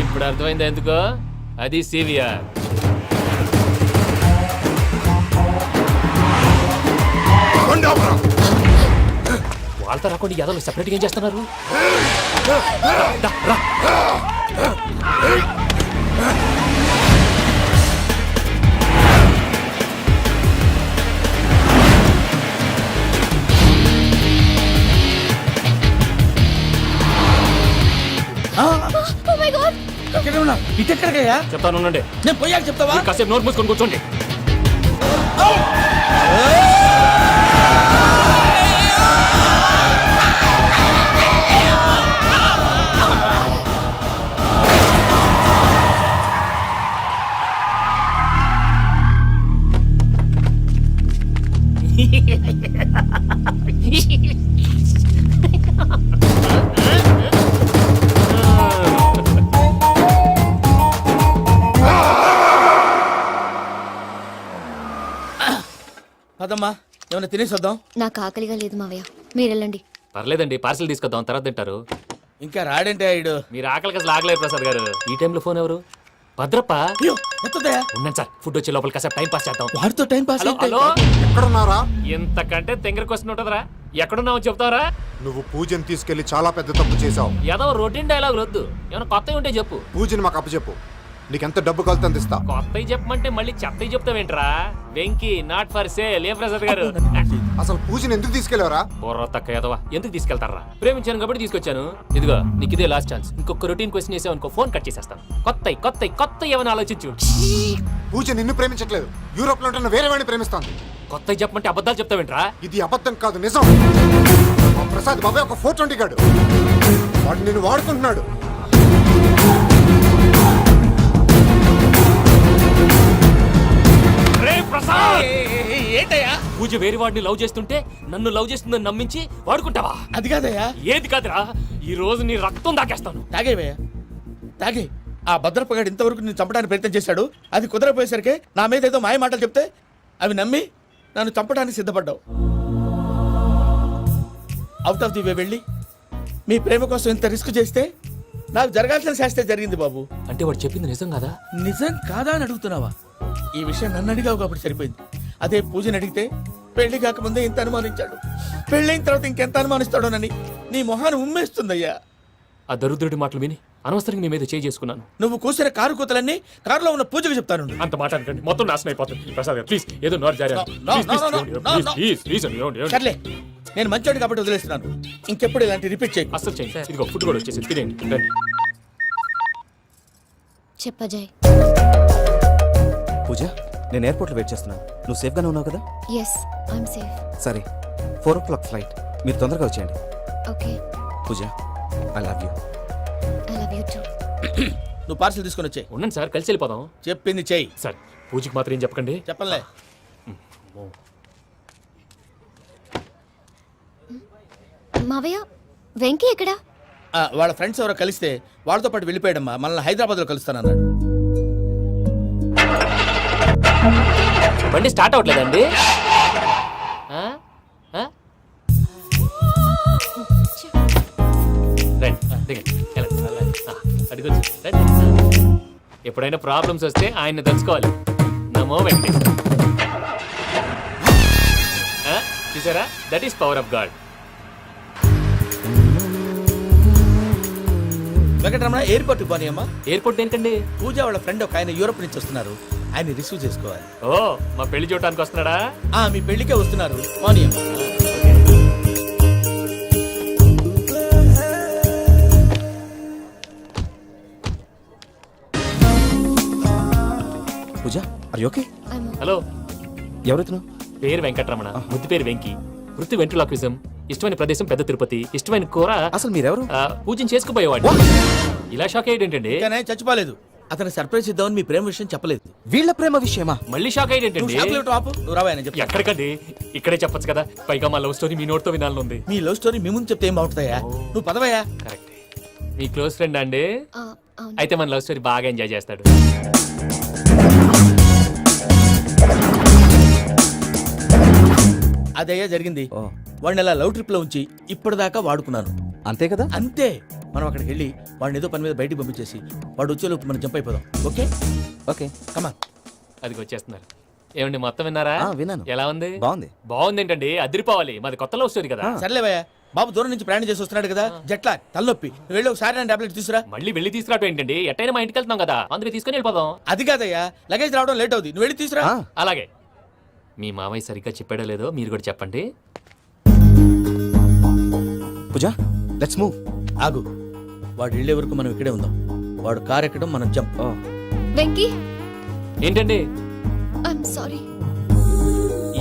ఇప్పుడు అర్థమైంది ఎందుకో. అది సివిఆర్. వాళ్ళతో రాకుండా యాదవ్ సెపరేట్గా ఏం చేస్తున్నారు? ఇటెక్కడికయ్యా? చెప్తాను ఉండండి. నేను పోయాక చెప్తావా? కాసేపు నోట్ మూసుకొని కూర్చోండి. పదమ్మా, ఏమైనా తినేసి వద్దాం. నాకు ఆకలిగా లేదు మావయ్య, మీరు వెళ్ళండి. పర్లేదండి పార్సిల్ తీసుకొద్దాం తర్వాత తింటారు. ఇంకా రాడంటే ఆయుడు. మీరు ఆకలికి అసలు ఆగలేదు ప్రసాద్ గారు. ఈ టైంలో ఫోన్ ఎవరు? భద్రప్ప. అయ్యో ఎత్తదయ్యా. ఉన్నాను సార్, ఫుడ్ వచ్చే లోపల కాసేపు టైం పాస్ చేద్దాం. వాడితో టైం పాస్ హలో హలో, ఎక్కడున్నారా? ఎంతకంటే తెంగర క్వశ్చన్ ఉంటుందిరా. ఎక్కడున్నావు చెప్తావరా? నువ్వు పూజని తీసుకెళ్లి చాలా పెద్ద తప్పు చేశావు. ఏదో రొటీన్ డైలాగ్ వద్దు, ఏమైనా కొత్తవి ఉంటే చెప్పు. పూజని మాకు అప్పచెప్పు. నీకెంత డబ్బు కలితే అంత ఇస్తా. కొత్తవి చెప్పమంటే మళ్ళీ చెత్తవి చెప్తావేంట్రా? Venky not for sale. ఏ ప్రసాద్ గారు? అసలు పూజని ఎందుకు తీసుకెళ్లేవరా? బుర్ర తక్క ఏదవా, ఎందుకు తీసుకెళ్తారా? ప్రేమించాను కాబట్టి తీసుకొచ్చాను. ఇదిగో నీకు ఇదే లాస్ట్ ఛాన్స్. ఇంకొక రొటీన్ క్వశ్చన్ చేసావు అనుకో, ఫోన్ కట్ చేసేస్తాను. కొత్త ఏమైనా ఆలోచించు. పూజ నిన్ను ప్రేమించట్లేదు, యూరోప్ లో ఉంటున్న వేరే వాడిని ప్రేమిస్తాంది. కొత్తవి చెప్పమంటే అబద్ధాలు చెప్తావేంట్రా? ఇది అబద్ధం కాదు, నిజం. మా ప్రసాద్ బాబాయ్ ఒక 420 గాడు, వాడు నిన్ను వాడుకుంటున్నాడు. ఏంటయ్యా? పూజ వేరే వాడిని లవ్ చేస్తుంటే నన్ను లవ్ చేస్తుందని నమ్మించి వాడుకుంటావా? అది కాదయ్యా. ఏది కాదురా, ఈ రోజు నీ రక్తం దాకేస్తాను. తాగేవయ్యా తాగే. ఆ భద్రపగాడు ఇంతవరకు నేను చంపడానికి ప్రయత్నం చేశాడు. అది కుదరపోయేసరికి నా మీద ఏదో మాయ మాటలు చెప్తే అవి నమ్మి నన్ను చంపడానికి సిద్ధపడ్డావు. అవుట్ ఆఫ్ ది వే వెళ్ళి మీ ప్రేమ కోసం ఇంత రిస్క్ చేస్తే నాకు జరగాల్సిన శాస్త్రే జరిగింది బాబు. అంటే వాడు చెప్పింది నిజం కదా? నిజం కాదా అని అడుగుతున్నావా? ఈ విషయం నన్ను అడిగావు కాబట్టి సరిపోయింది. అదే పూజని అడిగితే పెళ్లి కాకముందే ఇంత అనుమానించాడు, పెళ్ళైన తర్వాత ఇంకెంత అనుమానిస్తాడోనని నీ మొహాన్ని ఉమ్మేస్తుందయ్యా. ఆ దరిద్రుడి మాటలు విని అనవసరంగా నీ మీద చేయి చేసుకున్నాను. నువ్వు కూసిన కారు కూతలన్నీ కారులో ఉన్న పూజకు చెప్తాను. అంత మాట అనకండి, మొత్తం నాశనం అయిపోతుంది. ప్రసాద్ గారు ప్లీజ్, ఏదో నోరు జారీ. సర్లే, నేను మంచోడి కాబట్టి వదిలేస్తున్నాను. ఇంకెప్పుడు ఇలాంటి రిపీట్ చేయకు. అస్సలు చేయండి. ఇదిగో ఫుడ్ కూడా వచ్చేసి తినేయండి. రండి. చెప్పజాయ్. పూజ, నేను ఎయిర్పోర్ట్లో వెయిట్ చేస్తున్నాను. నువ్వు సేఫ్గానే ఉన్నావు కదా? Yes, I'm safe. సరే, 4 o'clock ఫ్లైట్. మీరు తొందరగా వచ్చేయండి. Okay. Pooja, I love you. I love you too. నువ్వు పార్సల్ తీసుకొని వచ్చాయి. ఉండండి సార్, కలిసి వెళ్ళిపోదాం. చెప్పింది చెయ్యి. సార్ పూజకి మాత్రం ఏం చెప్పకండి. చెప్పలే. మావయ్య, వెంకీ ఎక్కడా? వాళ్ళ ఫ్రెండ్స్ ఎవరో కలిస్తే వాళ్ళతో పాటు వెళ్ళిపోయాడమ్మా. మనల్ని హైదరాబాద్లో కలుస్తానన్నాడు. బండి స్టార్ట్ అవ్వట్లేదండి. ఎప్పుడైనా ప్రాబ్లమ్స్ వస్తే ఆయన్ని తెలుసుకోవాలి. నమో వెంకటేశ్వర. చూసారా, that is power of God. Venkataramana, airport పోనీ అమ్మా. ఎయిర్పోర్ట్ ఏంటండి? పూజ వాళ్ళ ఫ్రెండ్ ఒక ఆయన యూరోప్ నుంచి వస్తున్నారు, ఆయన రిసీవ్ చేసుకోవాలి. ఓ, మా పెళ్లి చూడటానికి వస్తున్నాడా? మీ పెళ్లికే వస్తున్నారు. పోనీ అమ్మా. పూజ, ఆర్ యు ఓకే? హలో, ఎవరైతున్నావు? పేరు వెంకటరమణ, ముద్దు పేరు వెంకీ, వృత్తి వెంట్రులాక్విజం, ఇష్టమైన ప్రదేశం పెద్ద తిరుపతి, ఇష్టమైన కూర. అసలు మీరెవరు? పూజను చేసుకుపోయేవాడు. ఇలా షాక్ అయ్యేటండి. చచ్చిపోలేదు. అతను సర్ప్రైజ్ ఇద్దామని మీ ప్రేమ విషయం చెప్పలేదు. వీళ్ళ ప్రేమ విషయమా? మళ్ళీ షాక్ అయ్యేటండి. నువ్వు రావాయని చెప్పి. ఎక్కడికండి, ఇక్కడే చెప్పొచ్చు కదా. పైగా మా లవ్ స్టోరీ మీ నోట్తో వినాలని ఉంది. మీ లవ్ స్టోరీ మీ ముందు చెప్తే ఏం బాగుంటుందయ్యా? నువ్వు పదవయ్యా. కరెక్ట్. మీ క్లోజ్ ఫ్రెండ్ అండి? అయితే మన లవ్ స్టోరీ బాగా ఎంజాయ్ చేస్తాడు. అదయ్యా జరిగింది. వాడిని అలా లవ్ ట్రిప్ లో ఉంచి ఇప్పటిదాకా వాడుకున్నాను. అంతే కదా? అంతే. మనం అక్కడికి వెళ్ళి వాడిని ఏదో పని మీద బయటికి పంపించేసి వాడు వచ్చేలోపు మనం జంప్ అయిపోదాం. ఓకే ఓకే, కమా. అది వచ్చేస్తున్నారు. ఏమండి, మొత్తం విన్నారా? విన్నాను. ఎలా ఉంది? బాగుంది. బాగుంది ఏంటండి, అదిరిపోవాలి. మాది కొత్త లవ్ స్టోరీ కదా. సర్లేవయ్యా, బాబు దూరం నుంచి ప్రయాణం చేసి వస్తున్నాడు కదా, జట్లా తలనొప్పి. నువ్వు వెళ్ళి ఒకసారి టాబ్లెట్ తీసుకురా. మళ్ళీ వెళ్ళి తీసుకురావటం ఏంటండి? ఎట్టైనా మా ఇంటికి వెళ్తున్నాం కదా, అందుకే తీసుకుని వెళ్ళిపోదాం. అది కాదయ్యా, లగేజ్ రావడం లేట్ అవుతుంది. నువ్వు వెళ్ళి తీసుకురా. అలాగే. మీ మామయ్య సరిగ్గా చెప్పాడో లేదో మీరు కూడా చెప్పండి. పూజ, లెట్స్ మూవ్. ఆగు, వాడు వెళ్ళే వరకు మనం ఇక్కడే ఉందాం. వాడు కార్ ఎక్కడం, మనం జంప్. వెంకీ, ఏంటండి? I'm sorry.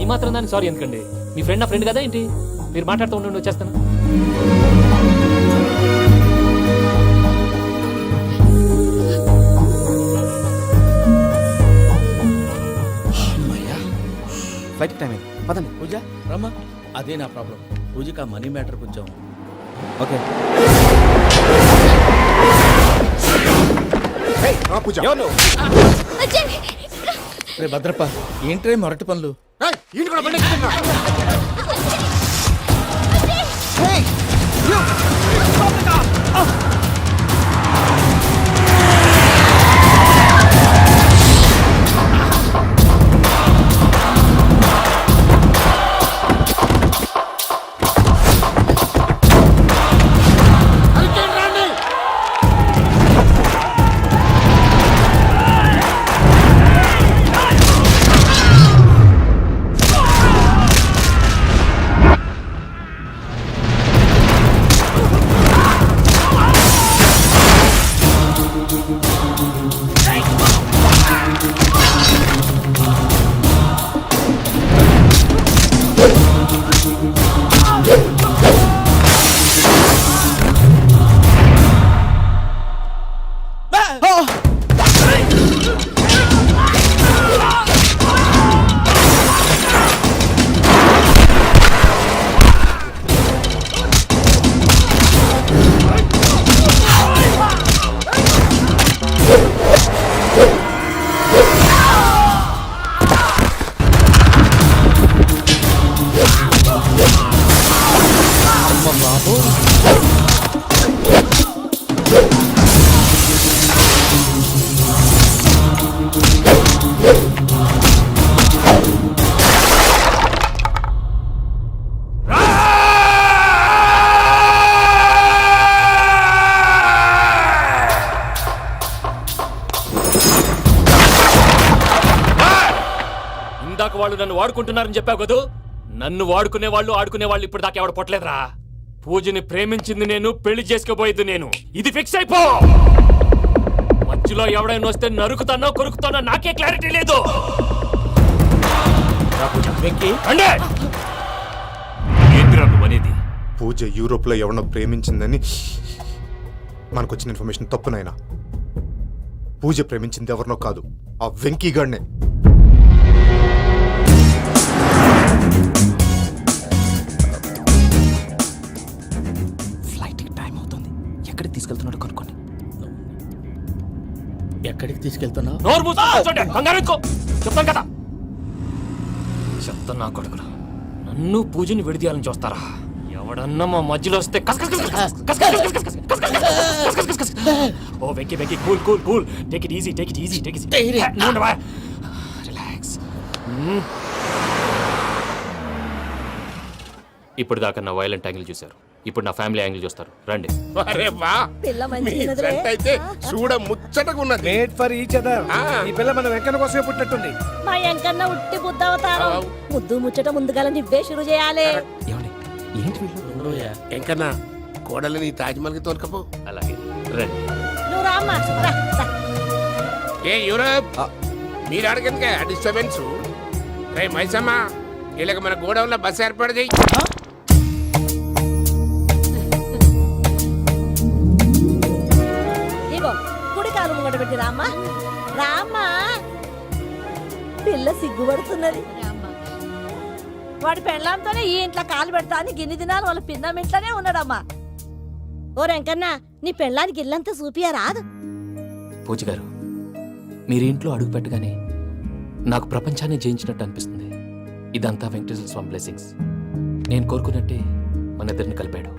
ఈ మాత్రం దాన్ని సారీ ఎందుకండి? మీ ఫ్రెండ్ నా ఫ్రెండ్ కదా ఏంటి? మీరు మాట్లాడుతూ ఉండండి, వచ్చేస్తాను. ఫ్లైట్ టైం అయింది, పదండి. పూజ రమ్మా. అదే నా ప్రాబ్లం. పూజకి ఆ మనీ మ్యాటర్ కొంచెం. ఓకే. పూజ, రే భద్రప్ప, ఏంట్రే మొరటి పనులు? ఈయన కూడా బండి ఎక్కుతున్నా. ఇందాక వాళ్ళు నన్ను వాడుకుంటున్నారని చెప్పావు కదూ. నన్ను వాడుకునే వాళ్ళు ఆడుకునే వాళ్ళు ఇప్పుడు దాకా ఎవడ పొట్టలేదురా. పూజని ప్రేమించింది నేను, పెళ్లి చేసుకోబోయేది నేను. ఇది ఫిక్స్ అయిపో. మధ్యలో ఎవడైనా వస్తే నరుకుతానో కొరుకుతానో నాకే క్లారిటీ లేదు. అనేది పూజ యూరోప్ లో ఎవరినో ప్రేమించిందని మనకొచ్చిన ఇన్ఫర్మేషన్ తప్పునైనా. పూజ ప్రేమించింది ఎవరినో కాదు, ఆ వెంకీగాడినే. ఎక్కడికి తీసుకెళ్తున్నాడు కనుక్కోండి. ఎక్కడికి తీసుకెళ్తున్నావు? చెప్తాను కదా. చెప్తాను నా కొడుకులు. నన్ను పూజని విడిదీయాలని చూస్తారా? ఎవడన్నా మా మధ్యలో వస్తే ఓ వెక్కి వెక్కి cool cool cool. Take it easy, take it easy, take it easy. Relax. ఇప్పుడు దాకా నా వైలెంట్ యాంగిల్ చూశారు, ఇప్పుడు నా ఫ్యామిలీ యాంగిల్ చూస్తారు. రండి. అరే వా, మీ ఫ్రెండ్ అయితే చూడ ముచ్చటగా ఉన్నది. Made for each other. ఈ పిల్ల మన వెంకన్న కోసమే పుట్టినట్టుంది. మా ఎంకన్న ఉట్టి బుద్ధవతారం. ముద్దు ముచ్చట ముందుగాల నువ్వే షురు చేయాలి. ఎంకన్నా కోడలని తాజ్మహల్ కి తోలుకపో. అలాగే రండి. నువ్వు రామ్మా. ఏ యూరప్, మీరు అడగందుకే ఆ డిస్టర్బెన్స్. రే మైసమ్మ, వీళ్ళకి మన గోడౌన్లో బస్సు ఏర్పాటు చేయి. ఇగో కుడి కాలు ముంగట పెట్టి రామ్మా. రామ్మా, పిల్ల సిగ్గుపడుతున్నది. వాడి పెళ్ళాంతోనే ఈ ఇంట్లో కాలు పెడతా అని గిన్ని దినాలు వాళ్ళ పిన్నం ఇంట్లోనే ఉన్నాడమ్మా. ఓ వెంకన్న, నీ పెళ్ళానికి ఇల్లంతా చూపియా రాదు. పూజ గారు, మీరు ఇంట్లో అడుగు పెట్టగానే నాకు ప్రపంచాన్ని జయించినట్టు అనిపిస్తుంది. ఇదంతా వెంకటేశ్వర స్వామి బ్లెస్సింగ్స్. నేను కోరుకున్నట్టే మన ఇద్దరిని కలిపాడు.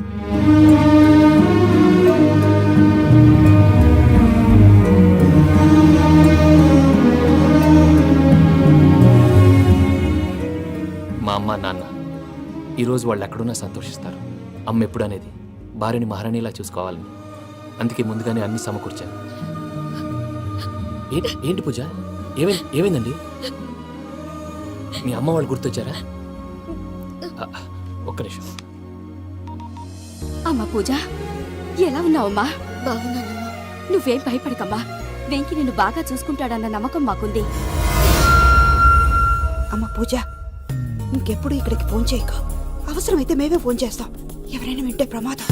మా అమ్మ నాన్న ఈరోజు వాళ్ళు ఎక్కడున్నా సంతోషిస్తారు. అమ్మ ఎప్పుడు అనేది భార్యని మహారాణిలా చూసుకోవాలని. అందుకే ముందుగానే అన్ని సమకూర్చాను. ఏంటి పూజ, ఏమైందండి? మీ అమ్మ వాళ్ళు గుర్తొచ్చారా? ఒక్క నిమిషం. అమ్మా పూజ, ఎలా ఉన్నావమ్మా? బాగున్నానమ్మా. నువ్వేం భయపడకమ్మా. వెంకి నిన్ను బాగా చూసుకుంటాడన్న నమ్మకం మాకుంది. అమ్మ పూజ, ఇంకెప్పుడు ఇక్కడికి ఫోన్ చేయకు. అవసరమైతే మేమే ఫోన్ చేస్తాం. ఎవరైనా వింటే ప్రమాదం.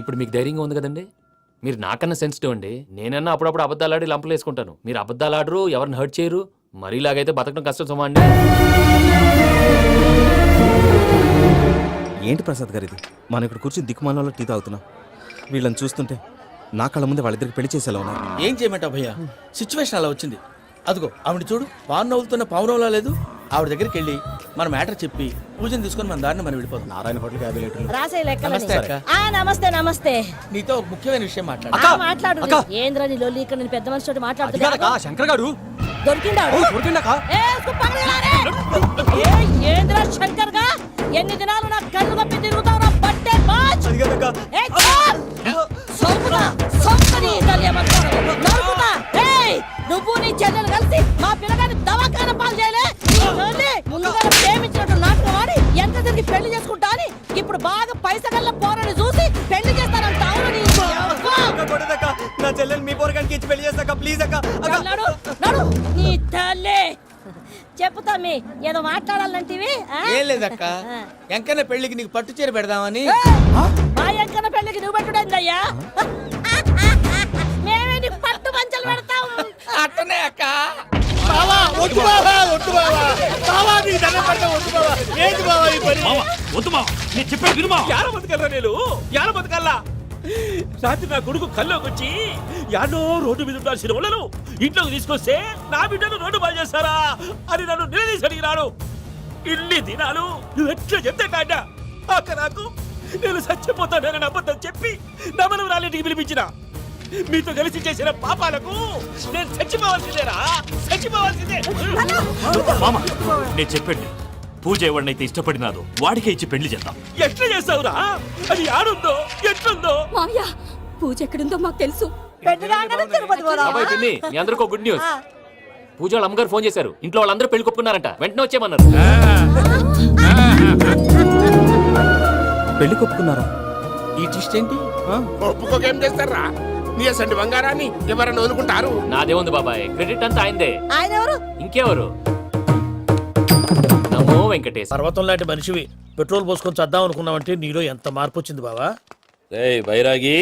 ఇప్పుడు మీకు ధైర్యంగా ఉంది కదండి. మీరు నాకన్నా సెన్సిటివ్ అండి. నేనన్నా అప్పుడప్పుడు అబద్ధాలాడి లంపలు వేసుకుంటాను. మీరు అబద్ధాలాడరు, ఎవరిని హర్ట్ చేయరు. మరీలాగైతే బతకడం కష్టం సుమా అండి. ఏంటి ప్రసాద్ గారు ఇది? మనం ఇక్కడ కూర్చుని దిక్కుమాలలో టీ తాగుతున్నాం. వీళ్ళని చూస్తుంటే నా కళ్ళ ముందే వాళ్ళిద్దరికి పెళ్లి చేసేలా ఉన్నారు. ఏం చేయమంటావు భయ్యా? సిచ్యువేషన్ అలా వచ్చింది. అదిగో ఆవిడ చూడు, పావు నవ్వులుతున్న పావురంలా లేదు. ఆవిడ దగ్గరికి వెళ్ళి మన మ్యాటర్ చెప్పి పూజను తీసుకొని మన దారిని మనం వెళ్ళిపోతాం. నారాయణ హోటల్ 50 లీటర్లు. రాసే నమస్తే అక్క. నమస్తే నమస్తే. నీతో ఒక ముఖ్యమైన విషయం మాట్లాడు. మాట్లాడు. ఏంద్రా నీ లొల్లి ఇక్కడ నేను పెద్ద మనిషితో మాట్లాడుతున్నా. శంకర్ గారు దొరికిండాడు. ఏంద్రా శంకర్ గా ఎన్ని దినాలు నా కళ్ళు కప్పి తిరుగుతావు నా పట్టే బాచ్. నువ్వు నీ చెల్లెలు కలిసి మా పిల్లగాని దవాఖాన పాలు చేయలే. ముందుగా ప్రేమించినట్టు నాటకం ఆడి ఎంత తిరిగి పెళ్లి చేసుకుంటా అని ఇప్పుడు బాగా పైసగల్ల పోరని చూసి పెళ్లి చేస్తానంట. అవును నా చెల్లెలు మీ పోరగానికి ఇచ్చి పెళ్లి చేస్తాక ప్లీజ్ అక్క. నడు నీ తల్లి. చెప్పుతా మీ ఏదో మాట్లాడాలంటివి. ఏం లేదక్క, ఎంకన్న పెళ్లికి నీకు పట్టు చీర పెడదామని. మా ఎంకన్న పెళ్లికి నువ్వు పెట్టుడైందయ్యా. మేమే నీకు పట్టు పంచలు పెడతాం. అట్టనే అక్క. వద్దు బావా, వద్దు బావా, బావా నీకు దండం పెడతా, వద్దు బావా. ఏంటి బావా ఈ పని? వద్దు మా నేను చెప్పేది వినుమా. యాడ బతకల్లా నేను యాడ బతకల్లా. రాత్రి నా కొడుకు కల్లోకి వచ్చి యాడో రోడ్డు మీద ఉండాల్సిన వాళ్ళను ఇంట్లోకి తీసుకొస్తే నా బిడ్డను రోడ్డు బాగా చేస్తారా అని నన్ను నిలదీసి అడిగినాడు. ఇన్ని దినాలు నువ్వు ఎట్లా చెప్తే కాడ అక్క నాకు నేను చచ్చిపోతానని అబద్ధం చెప్పి నమ్మను రాలేటికి పిలిపించిన. మీతో కలిసి చేసిన పాపాలకు నేను చచ్చిపోవాల్సిందేరా, చచ్చిపోవాల్సిందే. మామ నేను చెప్పండి, పూజ ఎవరినైతే ఇష్టపడినాదో వాడికే ఇచ్చి పెళ్లి చేద్దాం. ఎట్లా చేస్తావురా? అది ఆడుందో ఎట్లుందో. మామయ్య పూజ ఎక్కడుందో మాకు తెలుసు. బాబాయ్ పిన్ని, మీ అందరికీ ఒక గుడ్ న్యూస్. పూజ వాళ్ళ అమ్మగారు ఫోన్ చేశారు, ఇంట్లో వాళ్ళందరూ పెళ్లి కొప్పుకున్నారంట, వెంటనే వచ్చేయమన్నారు. పెళ్లి కొప్పుకున్నారా? ఈ ట్విస్ట్ ఏంటి? ఒప్పుకోకేం చేస్తారా? నీ అసంటి బంగారాన్ని ఎవరన్నా వదులుకుంటారు? నాదేముంది బాబాయ్, క్రెడిట్ అంతా ఆయనదే. ఆయన ఎవరు? ఇంకెవరు? నమో వెంకటేశ్. పర్వతం లాంటి మనిషివి పెట్రోల్ పోసుకొని చద్దాం అనుకున్నావంటే నీలో ఎంత మార్పు వచ్చింది బావా. ఏయ్ బైరాగి,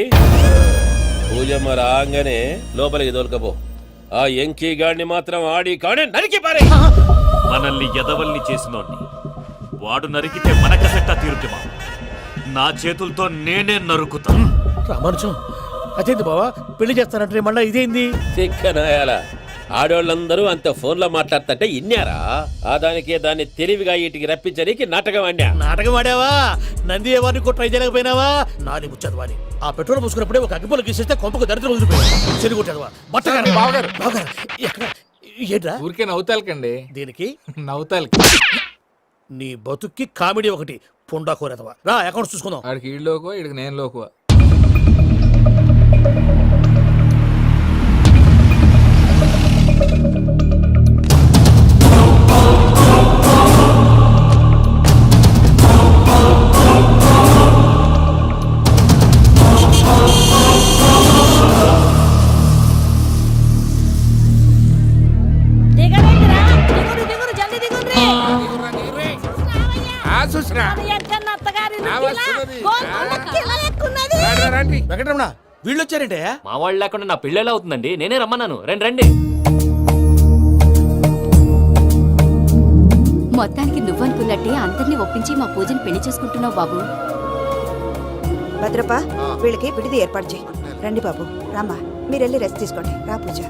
పూజమ్మ రాగానే లోపలికి దొరకపో. ఆ ఎంకీ గాడిని మాత్రం ఆడి కాడే నరికి పారే. మనల్ని ఎదవల్ని చేసినోడ్ని వాడు నరికితే మనకసెట్టా తీరుతుమా. నా చేతులతో నేనే నరుకుతా. రామానుజం అదేంది బావా, పెళ్లి చేస్తానంటే మళ్ళా ఇదేంది? చిక్కనాయాల ఆడోళ్ళందరూ అంత ఫోన్లో మాట్లాడుతుంటే ఇన్నారా? ఆ దానికే దాన్ని తెలివిగా ఇటుకి రప్పించడానికి నాటకం ఆడా. నాటకం ఆడావా? నంది ఎవరిని కూడా ట్రై చేయలేకపోయినావా? నాని ముచ్చదు వాని ఆ పెట్రోల్ పోసుకున్నప్పుడే ఒక అగ్గిపోలు గీసేస్తే కొంపకు దరిద్రం వదిలిపోయాడు. చెరి కొట్టేదవా బట్టగారు బావగారు బావగారు ఎక్కడ ఏంట్రా? ఊరికే నవ్వుతాలకండి. దీనికి నవ్వుతాలకి నీ బతుక్కి కామెడీ ఒకటి పుండా కోరేదవా. రా అకౌంట్స్ చూసుకుందాం. ఆడికి ఈడులోకో ఇడికి నేను లోకువా. వెంకటరమణ వీళ్ళు వచ్చారంటే మా వాళ్ళు లేకుండా నా పెళ్ళి ఎలా అవుతుందండి? నేనే రమ్మన్నాను. రండి రండి. మొత్తానికి నువ్వనుకున్నట్టే అందరినీ ఒప్పించి మా పూజని పెళ్లి చేసుకుంటున్నావు బాబు. భద్రప్ప వీళ్ళకి విడిది ఏర్పాటు చేయి. రండి బాబు, రామ్మా మీరు వెళ్ళి రెస్ట్ తీసుకోండి. రా పూజ.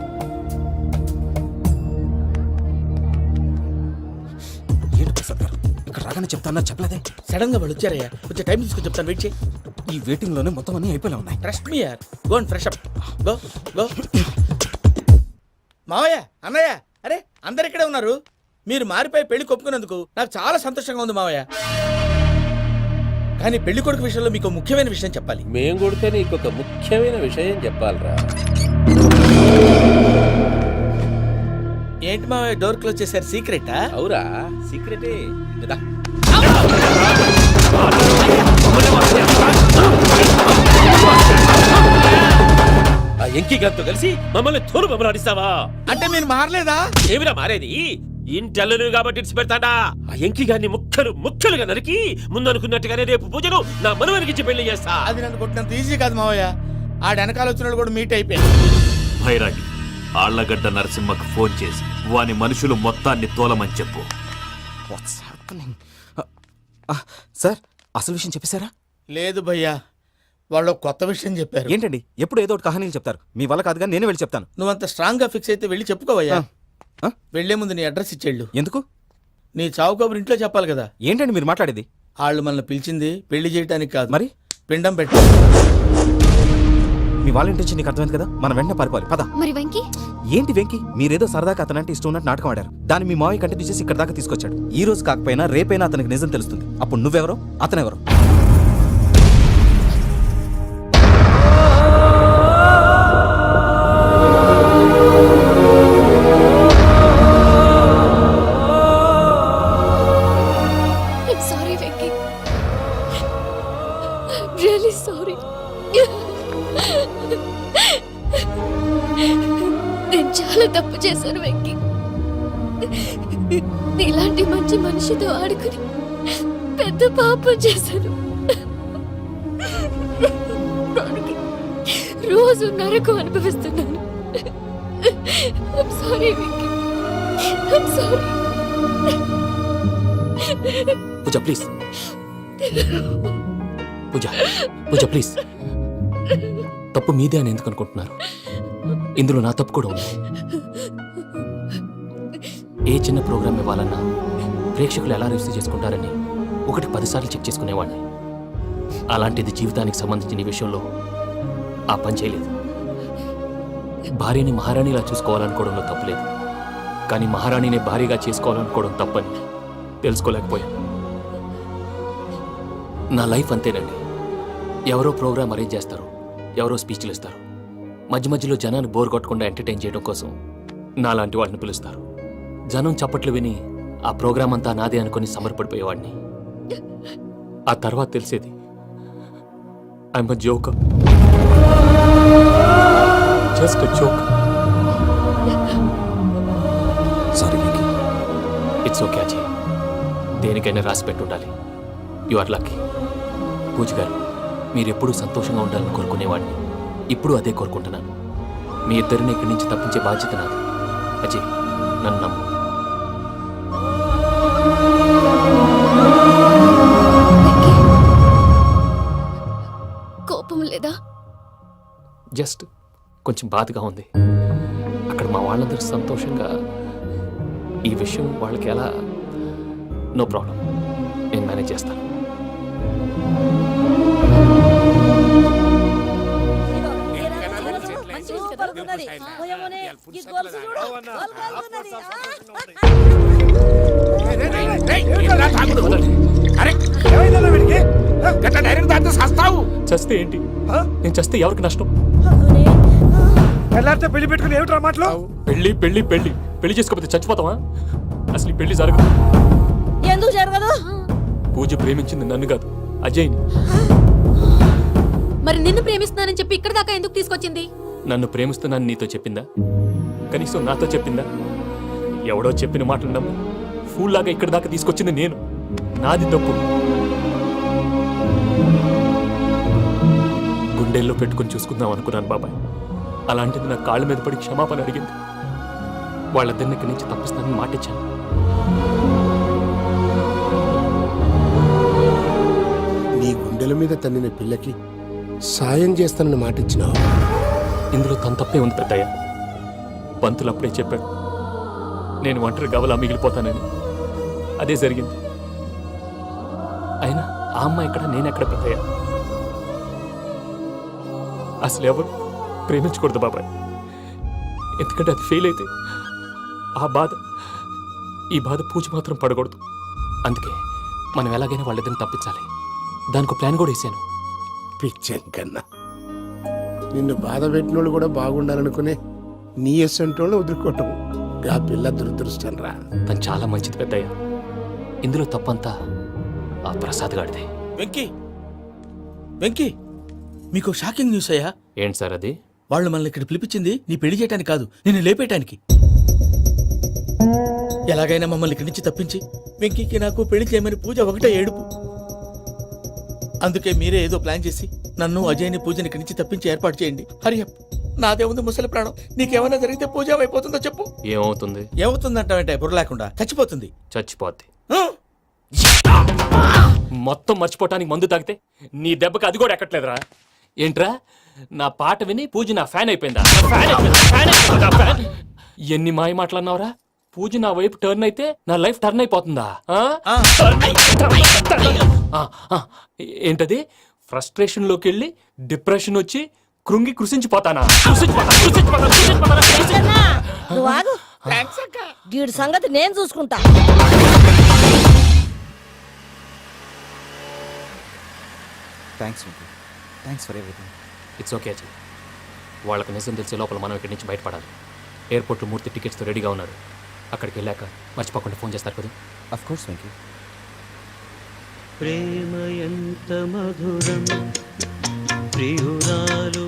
ఏంటి ప్రసాద్ గారు ఇక్కడ రాగానే చెప్తానా చెప్పలేదే? సడన్ గా వాళ్ళు వచ్చారయ్యా, కొంచెం టైం తీసుకొని చెప్తాను, వెయిట్ చేయి. ఈ వెయిటింగ్ లోనే మొత్తం అన్ని అయిపోయినా ఉన్నాయి. ట్రస్ట్ మీ యార్, go and fresh up. Go go. మావయ్య, అన్నయ్య, అరే అందరు ఇక్కడే ఉన్నారు. మీరు మారిపోయి పెళ్లి కొప్పుకున్నందుకు నాకు చాలా సంతోషంగా ఉంది మావయ్య. కానీ పెళ్లి కొడుకు విషయంలో మీకు ముఖ్యమైన విషయం చెప్పాలి. మేం కొడితే నీకు ఒక ముఖ్యమైన విషయం చెప్పాలరా. ఏంటి మావయ్య డోర్ క్లోజ్ చేశారు? సీక్రెటా? అవురా, సీక్రెటే కదా. ఆ ఎంకి గారితో కలిసి మమ్మల్ని తోలు బొమ్మలాడిస్తావా? అంటే మీరు మారలేదా? ఏమిరా మారేది? ఇంటల్లును కాబట్టి ఇడిచి పెడతాడా? ఆ ఎంకి గారిని ముక్కలు ముక్కలుగా నరికి ముందనుకున్నట్టుగానే రేపు పూజను నా మనవనికిచ్చి పెళ్లి చేస్తా. అది నన్ను కొట్టినంత ఈజీ కాదు మావయ్య. ఆ వెనకాల వచ్చిన కూడా మీట్ అయిపోయాడు. భైరాగి ఆళ్లగడ్డ నరసింహకు ఫోన్ చేసి వాని మనుషులు మొత్తాన్ని తోలమని చెప్పు. సార్ అసలు విషయం చెప్పేశారా? లేదు భయ్యా, వాళ్ళు కొత్త విషయం చెప్పారు. ఏంటండి ఎప్పుడు ఏదో ఒకటి కహానీలు చెప్తారు? మీ వల్ల కాదుగా, నేనే వెళ్ళి చెప్తాను. నువ్వంత స్ట్రాంగ్ గా ఫిక్స్ అయితే వెళ్ళి చెప్పుకోవయ్యా. వెళ్లే ముందు నీ అడ్రస్ ఇచ్చేళ్ళు. ఎందుకు? నీ చావు కబురు ఇంట్లో చెప్పాలి కదా. ఏంటండి మీరు మాట్లాడేది? వాళ్ళు మనల్ని పిలిచింది పెళ్లి చేయడానికి కాదు, మరి పిండం పెట్టి. మీ వాళ్ళ ఇంటి నీకు అర్థమైంది కదా, మనం వెంటనే పారిపోవాలి. పద. మరి వెంకీ? ఏంటి వెంకి, మీరేదో సరదాగా అతనంటే ఇష్టం ఉన్నట్టు నాటకం ఆడారు. దాన్ని మీ మావయ్య కంటే తీసేసి ఇక్కడ దాకా తీసుకొచ్చాడు. ఈ రోజు కాకపోయినా రేపైనా అతనికి నిజం తెలుస్తుంది. అప్పుడు నువ్వెవరో అతనెవరో. Sorry Venky, really sorry. నేను చాలా తప్పు చేశాను వెంకీ. నీలాంటి మంచి మనిషితో ఆడుకుని పెద్ద పాపం చేశాను. దానికి రోజు నరకం అనుభవిస్తున్నాను. I'm sorry, Venky. I'm sorry. Pooja please, Pooja Pooja please. తప్పు మీదే అని ఎందుకు అనుకుంటున్నారు? ఇందులో నా తప్పు కూడా ఉంది. ఏ చిన్న ప్రోగ్రామ్ ఇవ్వాలన్నా ప్రేక్షకులు ఎలా రిసీవ్ చేసుకుంటారని 1-10 సార్లు చెక్ చేసుకునేవాడిని. అలాంటిది జీవితానికి సంబంధించిన ఈ విషయంలో ఆ పని చేయలేదు. భార్యని మహారాణిలా చూసుకోవాలనుకోవడంలో తప్పులేదు, కానీ మహారాణిని భార్యగా చేసుకోవాలనుకోవడం తప్పని తెలుసుకోలేకపోయాను. నా లైఫ్ అంతేనండి. ఎవరో ప్రోగ్రామ్ అరేంజ్ చేస్తారు, ఎవరో స్పీచ్లు ఇస్తారు, మధ్య మధ్యలో జనాన్ని బోర్ కొట్టకుండా ఎంటర్టైన్ చేయడం కోసం నాలాంటి వాళ్ళని పిలుస్తారు. జనం చప్పట్లు విని ఆ ప్రోగ్రామ్ అంతా నాదే అనుకుని సమర్పడిపోయేవాడిని. ఆ తర్వాత తెలిసేది I'm a joker, just a joker. Sorry Vicky. It's okay Ajay, దేనికైనా రాసి పెట్టుండాలి. You are lucky. పూజ గారు, మీరెప్పుడూ సంతోషంగా ఉండాలని కోరుకునేవాడిని. ఇప్పుడు అదే కోరుకుంటున్నాను. మీ ఇద్దరిని ఇక్కడి నుంచి తప్పించే బాధ్యత నాది. అజయ్, నన్ను నమ్ము. కోపం లేదా? జస్ట్ కొంచెం బాధగా ఉంది. అక్కడ మా వాళ్ళందరూ సంతోషంగా, ఈ విషయం వాళ్ళకి ఎలా? నో ప్రాబ్లం, నేను మేనేజ్ చేస్తాను. చస్తే ఏంటి? నేను చస్తే ఎవరికి నష్టం? పెళ్లి పెట్టుకుని ఏమిట్రా మాటలు? పెళ్లి పెళ్లి పెళ్లి పెళ్లి చేసుకోకపోతే చచ్చిపోతావా? అసలు ఈ పెళ్లి జరగదు. ఎందుకు జరగదు? పూజ ప్రేమించింది నన్ను కాదు, అజయ్ని. మరి నిన్ను ప్రేమిస్తున్నానని చెప్పి ఇక్కడ దాకా ఎందుకు తీసుకొచ్చింది? నన్ను ప్రేమిస్తున్నాను నీతో చెప్పిందా? కనీసం నాతో చెప్పిందా? ఎవడో చెప్పిన మాటలు నమ్ము ఫూల్ లాగా ఇక్కడ దాకా తీసుకొచ్చింది నేను. నాది తప్పు. గుండెల్లో పెట్టుకుని చూసుకుందాం అనుకున్నాను బాబాయ్. అలాంటిది నా కాళ్ళ మీద పడి క్షమాపణ అడిగింది. వాళ్ళిద్దరిని ఇక్కడి నుంచి తప్పిస్తానని మాటిచ్చాను. నీ గుండెల మీద తన్నిన పిల్లకి సాయం చేస్తానని మాటిచ్చినావు. ఇందులో తన తప్పే ఉంది పెద్దయ్య. పంతులు అప్పుడే చెప్పాడు నేను ఒంటరి గవలా మిగిలిపోతానని. అదే జరిగింది. అయినా ఆ అమ్మాయి ఎక్కడ, నేనెక్కడ పెద్దయ్య? అసలు ఎవరు ప్రేమించకూడదు బాబాయ్. ఎందుకంటే అది ఫెయిల్ అయితే ఈ బాధ పూజ మాత్రం పడకూడదు. అందుకే మనం ఎలాగైనా వాళ్ళిద్దరిని తప్పించాలి. దానికి ప్లాన్ కూడా వేసాను. పిచ్చం కన్నా నిన్ను బాధ పెట్టినోళ్ళు కూడా బాగుండాలనుకునే నీ ఎస్సంటోళ్ళు వదులుకోవటం ఆ పిల్ల దురదృష్టం రా. తను చాలా మంచిది పెద్దయ్య. ఇందులో తప్పంతా ఆ ప్రసాద్ గాడిదే. వెంకీ, వెంకీ, మీకు షాకింగ్ న్యూస్ అయ్యా. ఏంటి సార్ అది? వాళ్ళు మనల్ని ఇక్కడ పిలిపించింది నీ పెళ్లి చేయడానికి కాదు, నిన్ను లేపేయటానికి. ఎలాగైనా మమ్మల్ని ఇక్కడి నుంచి తప్పించి వెంకీకి నాకు పెళ్లి చేయమని పూజ ఒకటే ఏడుపు. అందుకే మీరే ఏదో ప్లాన్ చేసి నన్ను అజయ్ని పూజని ఇక్కడి నుంచి తప్పించి ఏర్పాటు చేయండి. హరియప్, నాదే ఉంది ముసలి ప్రాణం. నీకేమైనా జరిగితే పూజ అయిపోతుందో చెప్పు. ఏమవుతుంది? ఏమవుతుందంటే బుర్ర లేకుండా చచ్చిపోతుంది. చచ్చిపోద్ది. మొత్తం మర్చిపోవటానికి మందు తాగితే నీ దెబ్బకి అది కూడా ఎక్కట్లేదురా. ఏంట్రా, నా పాట విని పూజ నా ఫ్యాన్ అయిపోయిందా? ఎన్ని మాయ మాటలన్నావురా? పూజ నా వైపు టర్న్ అయితే నా లైఫ్ టర్న్ అయిపోతుందా ఏంటది? ఫ్రస్ట్రేషన్ లోకి వెళ్ళి డిప్రెషన్ వచ్చి కృంగి కృషించిపోతానా? నువ్వు ఆగు. వీడి సంగతి నేను చూసుకుంటా. Thanks for everything. It's okay Ajay. వాళ్ళకి నిజం తెలిసే లోపల మనం ఇక్కడి నుంచి బయటపడాలి. ఎయిర్పోర్ట్లో మూర్తి టికెట్స్తో రెడీగా ఉన్నారు. అక్కడికి వెళ్ళాక మర్చిపోకుండా ఫోన్ చేస్తారు కదా. Of course Venky. ప్రేమ ఎంత మధురం ప్రియురాలు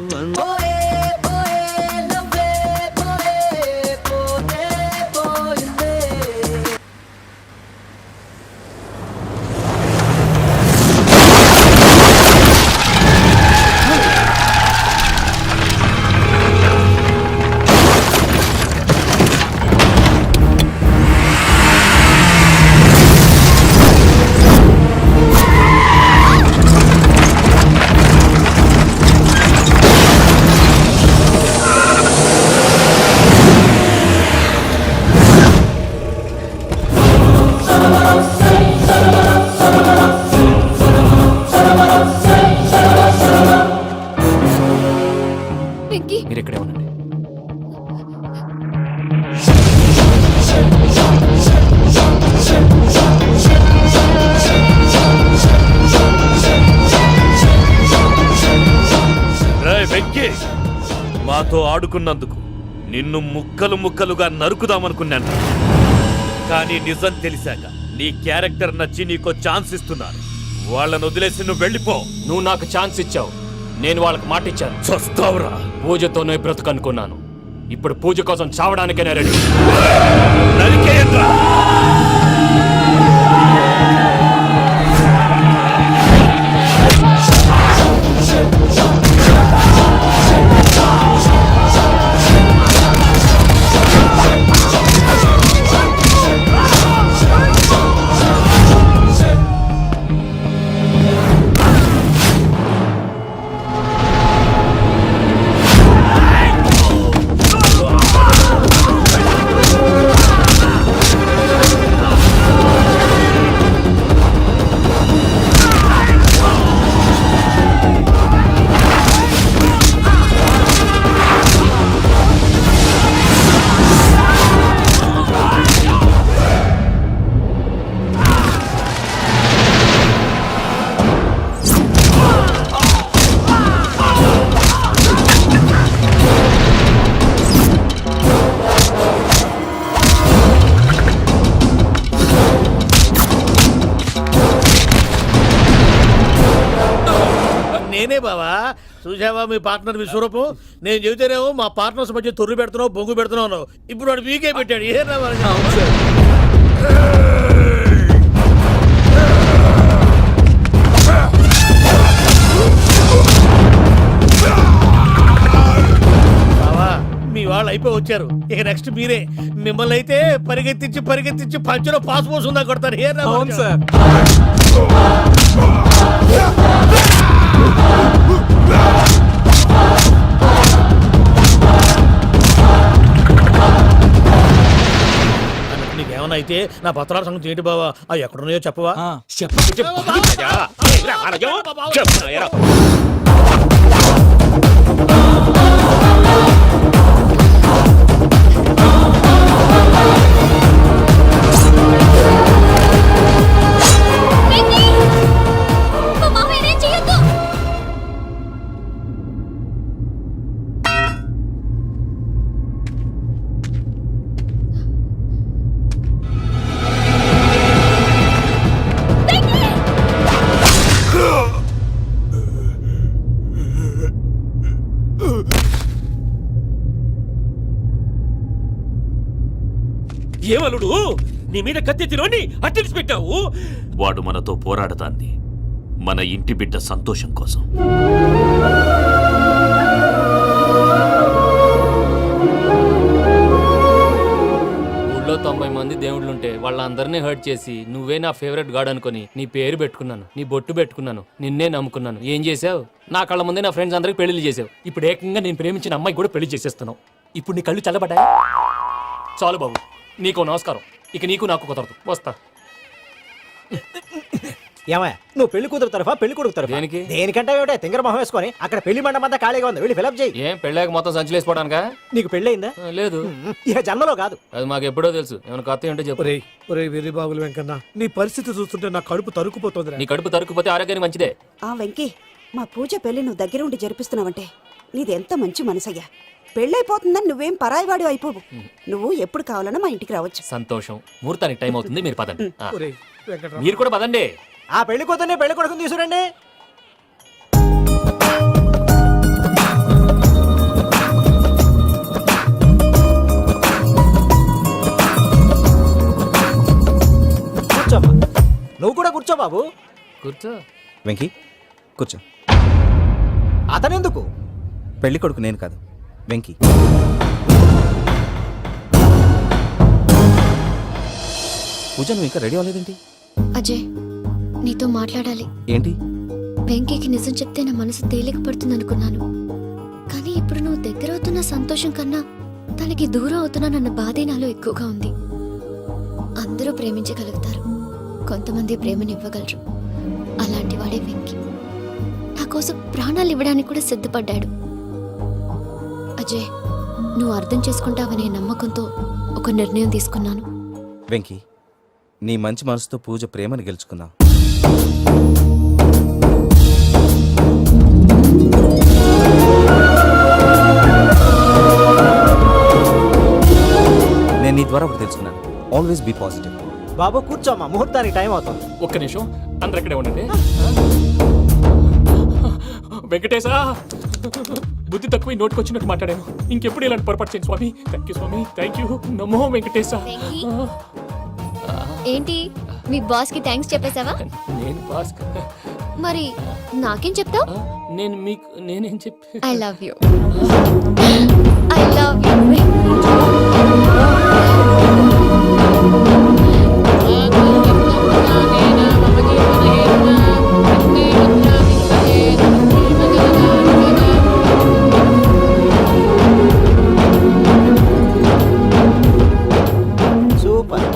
వెంకీ, మీరు ఇక్కడే ఉండండి. వెంకీ, మాతో ఆడుకున్నందుకు నిన్ను ముక్కలు ముక్కలుగా నరుకుదామనుకున్నాను. కానీ నిజం తెలిసాక నీ క్యారెక్టర్ నచ్చి నీకో ఛాన్స్ ఇస్తున్నాను. వాళ్ళను వదిలేసి నువ్వు వెళ్ళిపో. నువ్వు నాకు ఛాన్స్ ఇచ్చావు, నేను వాళ్ళకి మాట ఇచ్చాను. చస్తావురా. పూజతోనే బ్రతుకనుకున్నాను. ఇప్పుడు పూజ కోసం చావడానికైనా రెడీ. నరికేయండ్రా. నేనే బావా. చూసావా మీ పార్ట్నర్ విశ్వరూపం? నేను చెబితేనేమో మా పార్ట్నర్స్ మధ్య తొర్రు పెడుతున్నావు, బొంగు పెడుతున్నావు. ఇప్పుడు వాడు వీకే పెట్టాడు. ఏ బావా, మీ వాళ్ళు అయిపోయి వచ్చారు. ఇక నెక్స్ట్ మీరే. మిమ్మల్ని అయితే పరిగెత్తించి పరిగెత్తించి పంచలో పాస్ పోసుందా కొడతారు. ఏ సార్. నీకేమన్నా అయితే నా పత్రాల సంగతి ఏంటి బావా? అవి ఎక్కడున్నాయో చెప్పవా? ఏమలుడు, నీ మీద కత్తెత్తిలోని అట్టెలిసి పెట్టావు. వాడు మనతో పోరాడతాంది మన ఇంటి బిడ్డ సంతోషం కోసం. ఊళ్ళో 90 మంది దేవుళ్ళుంటే వాళ్ళందరినీ హర్ట్ చేసి నువ్వే నా ఫేవరెట్ గాడ్ అనుకుని నీ పేరు పెట్టుకున్నాను, నీ బొట్టు పెట్టుకున్నాను, నిన్నే నమ్ముకున్నాను. ఏం చేసావు? నా కళ్ళ ముందే నా ఫ్రెండ్స్ అందరికి పెళ్లి చేసావు. ఇప్పుడు ఏకంగా నేను ప్రేమించిన అమ్మాయి కూడా పెళ్లి చేసేస్తున్నావు. ఇప్పుడు నీ కళ్ళు చల్లబడ్డాయి. చాలు బాబు, నీకు నమస్కారం. ఇక నీకు నాకు కుదరదు. వస్తా. ఏమయ్య నువ్వు పెళ్లి కూతురు తరఫా పెళ్లి కొడుకు తరఫా? దేనికి? దేనికంటే ఏమిటే తింగర మొహం వేసుకొని అక్కడ పెళ్లి మండపం అంతా ఖాళీగా ఉంది, వెళ్ళి ఫిలప్ చేయి. ఏం పెళ్ళాక మొత్తం సంచలేసిపోవడానికా? నీకు పెళ్ళయిందా? లేదు. ఇక జన్మలో కాదు. అది మాకు ఎప్పుడో తెలుసు. ఏమైనా కొత్త ఉంటే చెప్పు. ఒరే వెర్రి బాబులు వెంకన్న, నీ పరిస్థితి చూస్తుంటే నా కడుపు తరుక్కుపోతుంది. నీ కడుపు తరుక్కుపోతే ఆరోగ్యానికి మంచిదే. ఆ వెంకీ, మా పూజ పెళ్లి నువ్వు దగ్గర ఉండి జరిపిస్తున్నావంటే నీదెంత మంచి మనసయ్యా. పెళ్ళైపోతుందని నువ్వేం పరాయివాడి అయిపోవు. నువ్వు ఎప్పుడు కావాలన్నా మా ఇంటికి రావచ్చు. సంతోషం. ముహూర్తానికి టైం అవుతుంది, మీరు పదండి. ఆ. ఒరేయ్ వెంకట్రావు, మీరు కూడా పదండి. ఆ పెళ్లి కూతుర్ని పెళ్లి కొడుకుని తీసుకురండి. కూర్చోమ్మా. నువ్వు కూడా కూర్చో బాబు. కూర్చో. వెంకీ కూర్చో. అతనెందుకు? పెళ్లి కొడుకు నేను కాదు, వెంకీ. పూజ నువ్వు ఇంకా రెడీ అవ్వలేదేంటి? అజయ్, నీతో మాట్లాడాలి. ఏంటి? వెంకీకి నిజం చెప్తే నా మనసు తేలిక పడుతుంది అనుకున్నాను. కానీ ఇప్పుడు నువ్వు దగ్గర అవుతున్న సంతోషం కన్నా తనకి దూరం అవుతున్నానన్న బాధే నాలో ఎక్కువగా ఉంది. అందరూ ప్రేమించగలుగుతారు, కొంతమంది ప్రేమనివ్వగలరు. అలాంటి వాడే వెంకీ. నా కోసం ప్రాణాలు ఇవ్వడానికి కూడా సిద్ధపడ్డాడు. అజయ్, నువ్వు అర్థం చేసుకుంటావనే నమ్మకంతో ఒక నిర్ణయం తీసుకున్నాను. వెంకీ, నీ మంచి మనసుతో పూజ ప్రేమని గెలుచుకుందాం. నేను నీ ద్వారా ఒకటి తెలుసుకున్నాను. Always be positive. బాబు కూర్చోమ్మా, ముహూర్తానికి టైం అవుతుంది. ఒక్క నిమిషం, అందరు ఇక్కడే ఉండండి. వెంకటేశా, బుద్ధి తక్కువ నోటికి వచ్చినట్టు మాట్లాడాను. ఇంకెప్పుడు ఇలాంటి పొరపాటు చేయండి స్వామి. థ్యాంక్ యూ స్వామి, థ్యాంక్ యూ. నమో వెంకటేశా. ఏంటి, మీ బాస్ కి థ్యాంక్స్ చెప్పేశావా? నేను బాస్ మరి నాకేం చెప్తావు? నేను మీకు నేనేం చెప్పి I love you. I love you. Super.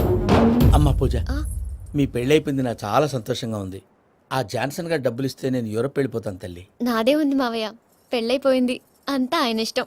అమ్మ పూజ, మీ పెళ్ళైపోయింది, నాకు చాలా సంతోషంగా ఉంది. ఆ జాన్సన్ గారు డబ్బులు ఇస్తే నేను యూరప్ వెళ్ళిపోతాను తల్లి. నాదే ఉంది మావయ్య, పెళ్ళైపోయింది, అంతా ఆయన ఇష్టం.